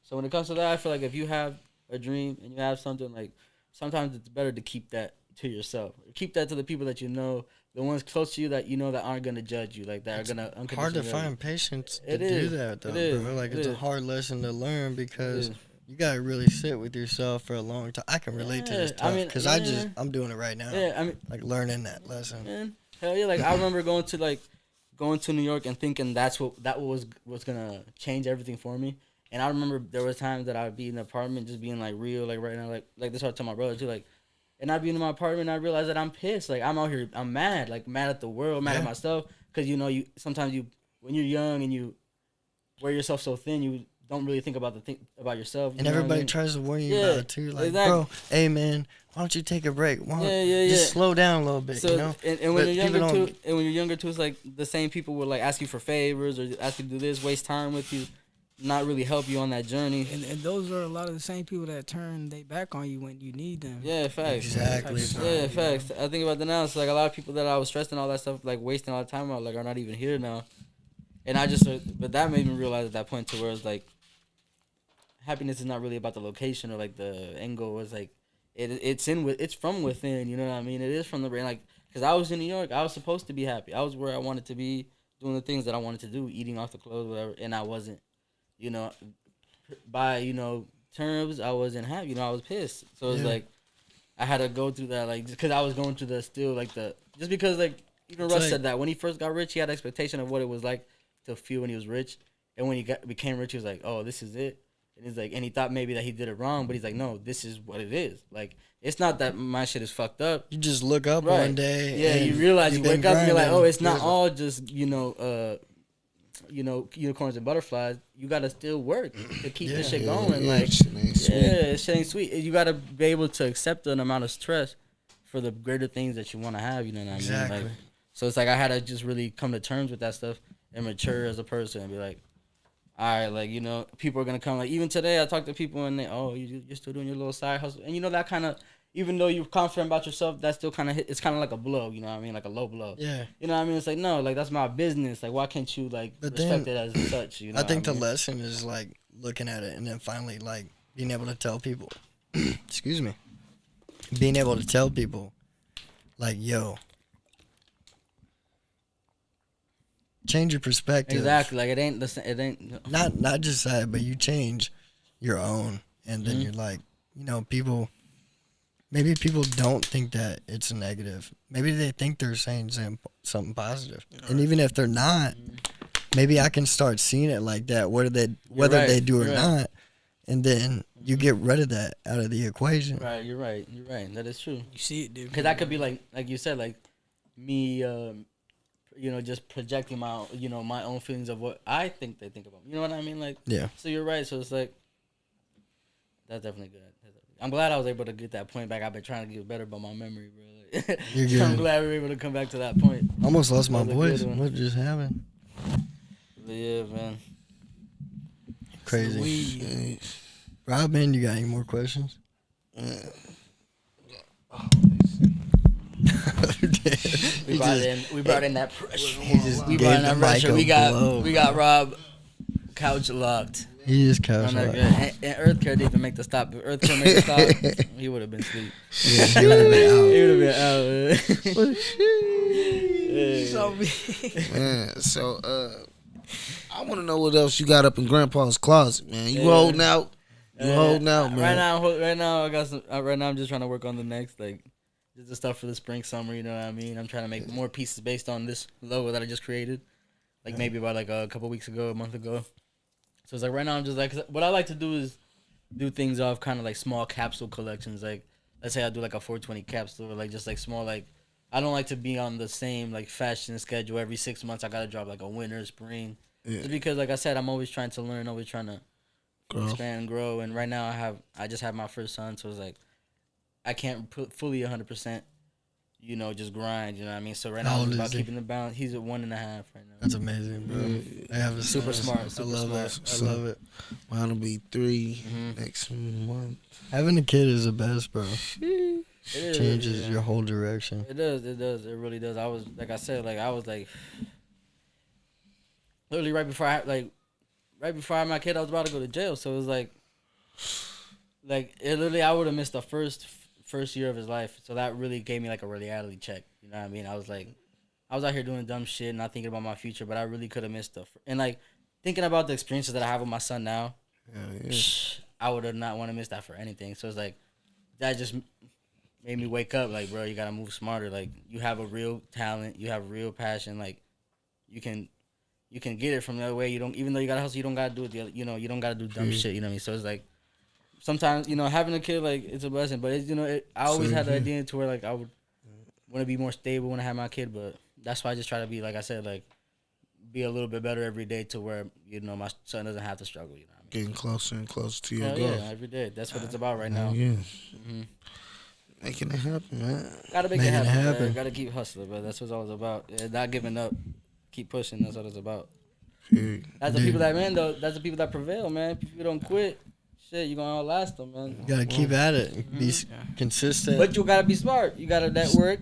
[SPEAKER 2] so when it comes to that, I feel like if you have a dream and you have something, like, sometimes it's better to keep that to yourself. Keep that to the people that you know, the ones close to you that you know that aren't gonna judge you, like that are gonna unconditionally.
[SPEAKER 3] Hard to
[SPEAKER 2] love you.
[SPEAKER 3] find patience to
[SPEAKER 2] It is.
[SPEAKER 3] do that though,
[SPEAKER 2] It is.
[SPEAKER 3] bro. Like
[SPEAKER 2] It
[SPEAKER 3] it's a
[SPEAKER 2] is.
[SPEAKER 3] hard lesson to learn because
[SPEAKER 2] It is.
[SPEAKER 3] you gotta really sit with yourself for a long time. I can relate to this
[SPEAKER 2] Yeah, I
[SPEAKER 3] stuff
[SPEAKER 2] mean,
[SPEAKER 3] because
[SPEAKER 2] yeah.
[SPEAKER 3] I'm doing it right now.
[SPEAKER 2] Yeah, I mean,
[SPEAKER 3] Like learning that lesson.
[SPEAKER 2] man, hell yeah! Like I remember going to New York and thinking that was gonna change everything for me. And I remember there was times that I'd be in the apartment just being like real, like right now, like this. What I tell my brother too, like, and I'd be in my apartment and I realize that I'm pissed, like I'm out here, I'm mad, like mad at the world, mad at myself, because you know sometimes when you're young and you wear yourself so thin, you don't really think about about yourself.
[SPEAKER 3] And everybody tries to warn you about it too. Like,
[SPEAKER 2] exactly.
[SPEAKER 3] bro, hey man, why don't you take a break?
[SPEAKER 2] Yeah.
[SPEAKER 3] Just slow down a little bit,
[SPEAKER 2] So
[SPEAKER 3] you know?
[SPEAKER 2] and when
[SPEAKER 3] But
[SPEAKER 2] you're
[SPEAKER 3] people
[SPEAKER 2] younger
[SPEAKER 3] don't-
[SPEAKER 2] too, it's like the same people will like ask you for favors or ask you to do this, waste time with you, not really help you on that journey.
[SPEAKER 4] And those are a lot of the same people that turn their back on you when you need them.
[SPEAKER 2] Yeah, facts.
[SPEAKER 3] Exactly.
[SPEAKER 2] Yeah, facts. I think about that now. It's like a lot of people that I was stressed and all that stuff, like wasting a lot of time on, like are not even here now. And but that made me realize at that point to where it's like, happiness is not really about the location or like the end goal. It's like, it's from within. You know what I mean? It is from the brain. Like, cause I was in New York, I was supposed to be happy. I was where I wanted to be, doing the things that I wanted to do, eating off the clothes, whatever. And I wasn't. You know, by terms, I wasn't happy. You know, I was pissed. So it's like, I had to go through that, like, just because I was going through just because, like, even Russ said that when he first got rich, he had an expectation of what it was like to feel when he was rich, and when he became rich, he was like, oh, this is it. And he's like, and he thought maybe that he did it wrong, but he's like, no, this is what it is. Like, it's not that my shit is fucked up.
[SPEAKER 3] You just look up
[SPEAKER 2] Right.
[SPEAKER 3] one day.
[SPEAKER 2] Yeah,
[SPEAKER 3] and
[SPEAKER 2] you realize you
[SPEAKER 3] you've
[SPEAKER 2] wake
[SPEAKER 3] been
[SPEAKER 2] up and you're like,
[SPEAKER 3] grinding.
[SPEAKER 2] oh, it's not
[SPEAKER 3] Here's
[SPEAKER 2] all just unicorns and butterflies. You gotta still work to keep this shit going. Like,
[SPEAKER 1] shit ain't sweet.
[SPEAKER 2] yeah, shit ain't sweet. You gotta be able to accept an amount of stress for the greater things that you want to have. You know what I mean?
[SPEAKER 3] Exactly.
[SPEAKER 2] Like, so it's like I had to just really come to terms with that stuff and mature as a person and be like, all right, like, you know, people are gonna come. Like, even today, I talk to people and you're still doing your little side hustle, and you know that kind of. Even though you're confident about yourself, that still kind of it's kind of like a blow, you know what I mean? Like a low blow.
[SPEAKER 3] Yeah.
[SPEAKER 2] You know what I mean? It's like, no, like, that's my business. Like, why can't you, like, respect it as such, you know
[SPEAKER 3] I think
[SPEAKER 2] what I
[SPEAKER 3] the
[SPEAKER 2] mean?
[SPEAKER 3] lesson is, like, looking at it and then finally, like, being able to tell people, excuse me, being able to tell people, like, yo, change your perspective.
[SPEAKER 2] Exactly. Like, it ain't.
[SPEAKER 3] Not just that, but you change your own, and then you're like, you know, maybe people don't think that it's a negative. Maybe they think they're saying something positive. And even if they're not, maybe I can start seeing it like that, whether they do or not. and then you get rid of that out of the equation.
[SPEAKER 2] Right, you're right. That is true.
[SPEAKER 4] You see it, dude.
[SPEAKER 2] Because that could be like you said, like me, just projecting my, my own feelings of what I think they think about me. You know what I mean? Like,
[SPEAKER 3] Yeah.
[SPEAKER 2] So you're right. So it's like, that's definitely good. I'm glad I was able to get that point back. I've been trying to get better about my memory, bro. Like,
[SPEAKER 3] You're good.
[SPEAKER 2] I'm glad we were able to come back to that point.
[SPEAKER 3] Almost lost my
[SPEAKER 2] That was a
[SPEAKER 3] voice.
[SPEAKER 2] good one.
[SPEAKER 3] What just happened?
[SPEAKER 2] Yeah, man.
[SPEAKER 3] Crazy. Robin, you got any more questions?
[SPEAKER 2] We brought in that pressure.
[SPEAKER 3] He just
[SPEAKER 2] We
[SPEAKER 3] gave
[SPEAKER 2] brought in
[SPEAKER 3] the
[SPEAKER 2] that
[SPEAKER 3] mic
[SPEAKER 2] pressure.
[SPEAKER 3] a
[SPEAKER 2] We
[SPEAKER 3] blow.
[SPEAKER 2] got Rob couch locked.
[SPEAKER 3] He is couch
[SPEAKER 2] On that
[SPEAKER 3] locked.
[SPEAKER 2] good. And Earth Care didn't even make the stop. If Earth Care made the stop, he would have been asleep.
[SPEAKER 3] Yeah, he would have been out.
[SPEAKER 2] He would have been out.
[SPEAKER 4] So me.
[SPEAKER 1] Man, so I want to know what else you got up in Grandpa's closet, man. You holding out? You holding out, man?
[SPEAKER 2] Right now, I got some. Right now, I'm just trying to work on the next, like, just the stuff for the spring, summer. You know what I mean? I'm trying to make more pieces based on this logo that I just created, like maybe about like a couple weeks ago, a month ago. So it's like right now, I'm just like, what I like to do is do things off kind of like small capsule collections. Like, let's say I do like a 420 capsule, or like just like small, like, I don't like to be on the same like fashion schedule every 6 months. I gotta drop like a winter, spring.
[SPEAKER 1] Yeah.
[SPEAKER 2] Just because, like I said, I'm always trying to learn, always trying to expand and grow. And right now, I just have my first son, so it's like I can't put fully 100%, just grind. You know what I mean? So right
[SPEAKER 3] How
[SPEAKER 2] now,
[SPEAKER 3] old
[SPEAKER 2] it's
[SPEAKER 3] is
[SPEAKER 2] about
[SPEAKER 3] he?
[SPEAKER 2] keeping the balance. He's at 1.5 right now.
[SPEAKER 3] That's amazing, bro. I have a
[SPEAKER 2] Super smart.
[SPEAKER 3] I
[SPEAKER 2] Super
[SPEAKER 3] love
[SPEAKER 2] smart.
[SPEAKER 3] it. I love it.
[SPEAKER 1] Mine will be 3 next month.
[SPEAKER 3] Having a kid is the best, bro.
[SPEAKER 2] It is,
[SPEAKER 3] Changes your whole direction.
[SPEAKER 2] It does. It really does. I was like I said, like I was like literally right before I had my kid, I was about to go to jail. So it was like it literally, I would have missed the first year of his life. So that really gave me like a reality check. You know what I mean? I was out here doing dumb shit, not thinking about my future, but I really could have missed and like thinking about the experiences that I have with my son now. I would have not want to miss that for anything. So it's like that just made me wake up. Like, bro, you gotta move smarter. Like, you have a real talent, you have real passion. Like, you can get it from the other way. You don't, even though you gotta hustle, you don't gotta do it. You don't gotta do dumb shit. You know what I mean? So it's like sometimes having a kid, like, it's a blessing. But it's, I always had the idea to where like I would want to be more stable when I have my kid. But that's why I just try to be, like I said, like, be a little bit better every day to where my son doesn't have to struggle. You know what I mean?
[SPEAKER 1] Getting closer and closer to your goal.
[SPEAKER 2] Yeah, every day. That's what it's about right now.
[SPEAKER 1] Yeah. Making it happen, man.
[SPEAKER 2] Gotta make it happen. Gotta keep hustling, but that's what it's all about. Yeah, not giving up. Keep pushing. That's what it's about. That's the people that's the people that prevail, man. People don't quit. Shit, you gonna outlast them, man.
[SPEAKER 3] You gotta keep at it. Be consistent.
[SPEAKER 2] But you gotta be smart. You gotta network.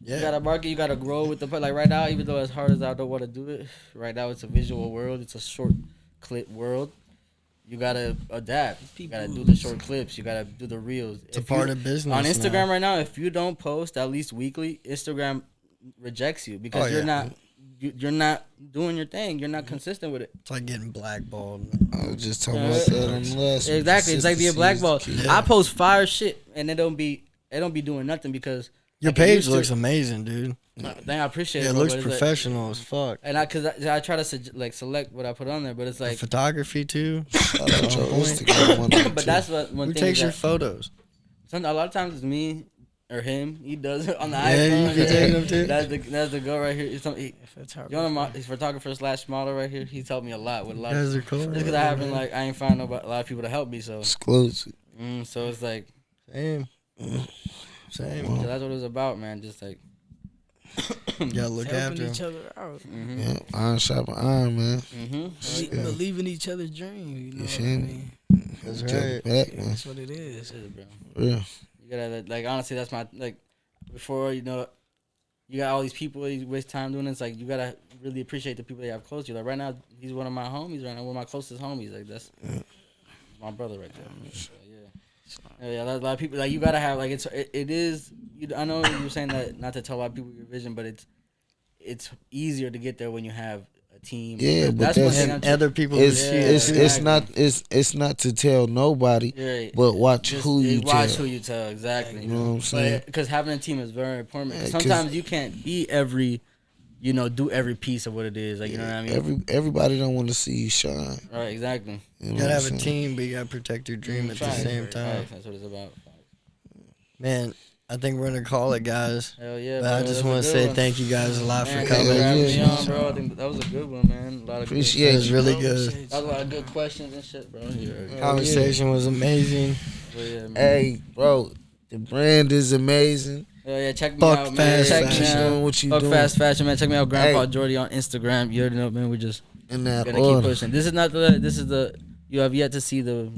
[SPEAKER 3] Yeah.
[SPEAKER 2] You gotta market. You gotta grow with like right now. Even though as hard as I don't want to do it, right now it's a visual world. It's a short clip world. You gotta adapt. You gotta do the short clips. You gotta do the reels.
[SPEAKER 3] It's a part of business.
[SPEAKER 2] On Instagram
[SPEAKER 3] now.
[SPEAKER 2] right now, if you don't post at least weekly, Instagram rejects you because you're not doing your thing. You're not consistent with it.
[SPEAKER 3] It's like getting blackballed.
[SPEAKER 1] I was just talking about that on the last.
[SPEAKER 2] Exactly. It's like being blackballed.
[SPEAKER 3] Yeah.
[SPEAKER 2] I post fire shit and it don't be doing nothing because
[SPEAKER 3] Your
[SPEAKER 2] like,
[SPEAKER 3] page looks amazing, dude.
[SPEAKER 2] Dang, I appreciate it.
[SPEAKER 3] It
[SPEAKER 2] bro,
[SPEAKER 3] looks
[SPEAKER 2] but it's
[SPEAKER 3] professional as fuck.
[SPEAKER 2] and I try to select what I put on there, but it's like
[SPEAKER 3] Photography too.
[SPEAKER 1] Shout out your Instagram one.
[SPEAKER 2] but that's what one
[SPEAKER 3] Who
[SPEAKER 2] thing
[SPEAKER 3] takes
[SPEAKER 2] is
[SPEAKER 3] your
[SPEAKER 2] that
[SPEAKER 3] photos?
[SPEAKER 2] a lot of times it's me or him. He does it on the
[SPEAKER 3] Yeah,
[SPEAKER 2] iPhone.
[SPEAKER 3] you be taking them too?
[SPEAKER 2] That's the girl right here. He's photographer / model right here. He's helped me a lot with a lot.
[SPEAKER 3] You
[SPEAKER 2] Of
[SPEAKER 3] guys are cool.
[SPEAKER 2] Just because I ain't find a lot of people to help me. So
[SPEAKER 1] Exclusive.
[SPEAKER 2] so it's like
[SPEAKER 3] Same.
[SPEAKER 2] so that's what it was about, man. Just like
[SPEAKER 3] You gotta look
[SPEAKER 4] helping
[SPEAKER 3] after
[SPEAKER 4] each
[SPEAKER 3] them.
[SPEAKER 4] other out.
[SPEAKER 1] Yeah, iron sharping iron, man.
[SPEAKER 4] Believing each other's dream. You know what I
[SPEAKER 1] feel me?
[SPEAKER 4] mean?
[SPEAKER 3] That's
[SPEAKER 1] Take
[SPEAKER 3] right.
[SPEAKER 1] it back, man.
[SPEAKER 4] That's what it is.
[SPEAKER 1] Yeah.
[SPEAKER 2] You gotta like honestly, that's my like before you know. You got all these people you waste time doing. It's like you gotta really appreciate the people that you have close to you. Like right now, he's one of my homies. Right now, one of my closest homies. Like that's my brother right there. So, yeah, a lot of people. Like you gotta have like it is. I know you were saying that not to tell a lot of people your vision, but it's easier to get there when you have a team.
[SPEAKER 1] Yeah, but
[SPEAKER 2] one
[SPEAKER 1] that's-
[SPEAKER 2] thing
[SPEAKER 3] And
[SPEAKER 2] I'm
[SPEAKER 3] other people.
[SPEAKER 1] It's not to tell nobody,
[SPEAKER 2] Right.
[SPEAKER 1] but watch
[SPEAKER 2] Just
[SPEAKER 1] who you
[SPEAKER 2] watch
[SPEAKER 1] tell.
[SPEAKER 2] who you tell exactly.
[SPEAKER 1] You know what I'm saying?
[SPEAKER 2] Because having a team is very important.
[SPEAKER 1] Yeah, 'cause-
[SPEAKER 2] Sometimes you can't be every do every piece of what it is. Like, you know what I mean?
[SPEAKER 1] Everybody don't want to see you shine.
[SPEAKER 2] Right, exactly.
[SPEAKER 3] You gotta have a team, but you gotta protect your dream at the same time.
[SPEAKER 2] That's what it's about.
[SPEAKER 3] Man, I think we're gonna call it, guys.
[SPEAKER 2] Hell yeah,
[SPEAKER 3] but I just want to say thank you guys a lot for coming.
[SPEAKER 2] Bro. I think that was a good one, man. A lot of
[SPEAKER 1] appreciate
[SPEAKER 3] it. Was really good.
[SPEAKER 2] That was a lot of good questions and shit, bro.
[SPEAKER 3] Conversation was amazing.
[SPEAKER 1] Hey, bro, the brand is amazing.
[SPEAKER 2] Yeah, check me out, man. Check me out.
[SPEAKER 1] What you
[SPEAKER 2] Fuck
[SPEAKER 1] doing?
[SPEAKER 2] Fast Fashion, man. Check me out, Grandpa Jordy on Instagram. You already know, man. We just
[SPEAKER 1] gonna
[SPEAKER 2] keep pushing. This is not the. This is the. You have yet to see the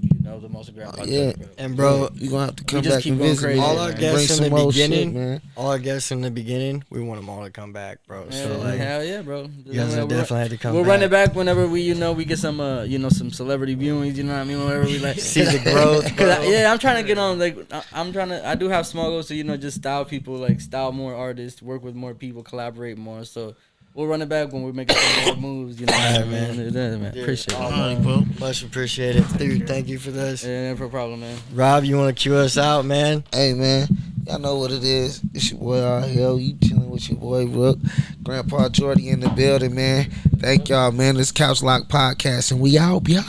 [SPEAKER 2] most of Grandpa.
[SPEAKER 3] Yeah, Jordy, and bro,
[SPEAKER 1] you gonna have to come back and visit.
[SPEAKER 3] Crazy, all our guests in the beginning, man. All our guests in the beginning, we want them all to come back, bro.
[SPEAKER 2] Yeah,
[SPEAKER 3] so like,
[SPEAKER 2] hell yeah, bro.
[SPEAKER 3] You guys definitely had to come.
[SPEAKER 2] We'll
[SPEAKER 3] back.
[SPEAKER 2] run it back whenever we get some some celebrity viewings. You know what I mean? Whenever we like
[SPEAKER 3] see the growth.
[SPEAKER 2] I'm trying to get on. Like I do have small goals to just style people, like style more artists, work with more people, collaborate more. So. We'll run it back when we're making some more moves, All right, man.
[SPEAKER 3] Dude,
[SPEAKER 2] appreciate it.
[SPEAKER 3] Much appreciate it. Dude, thank you for this.
[SPEAKER 2] Yeah, no problem, man.
[SPEAKER 3] Rob, you want to cue us out, man?
[SPEAKER 1] Hey, man. Y'all know what it is. It's your boy R-Hill. You chilling with your boy Rook. Grandpa Jordy in the building, man. Thank y'all, man. This Couch Lock Podcast, and we out, y'all.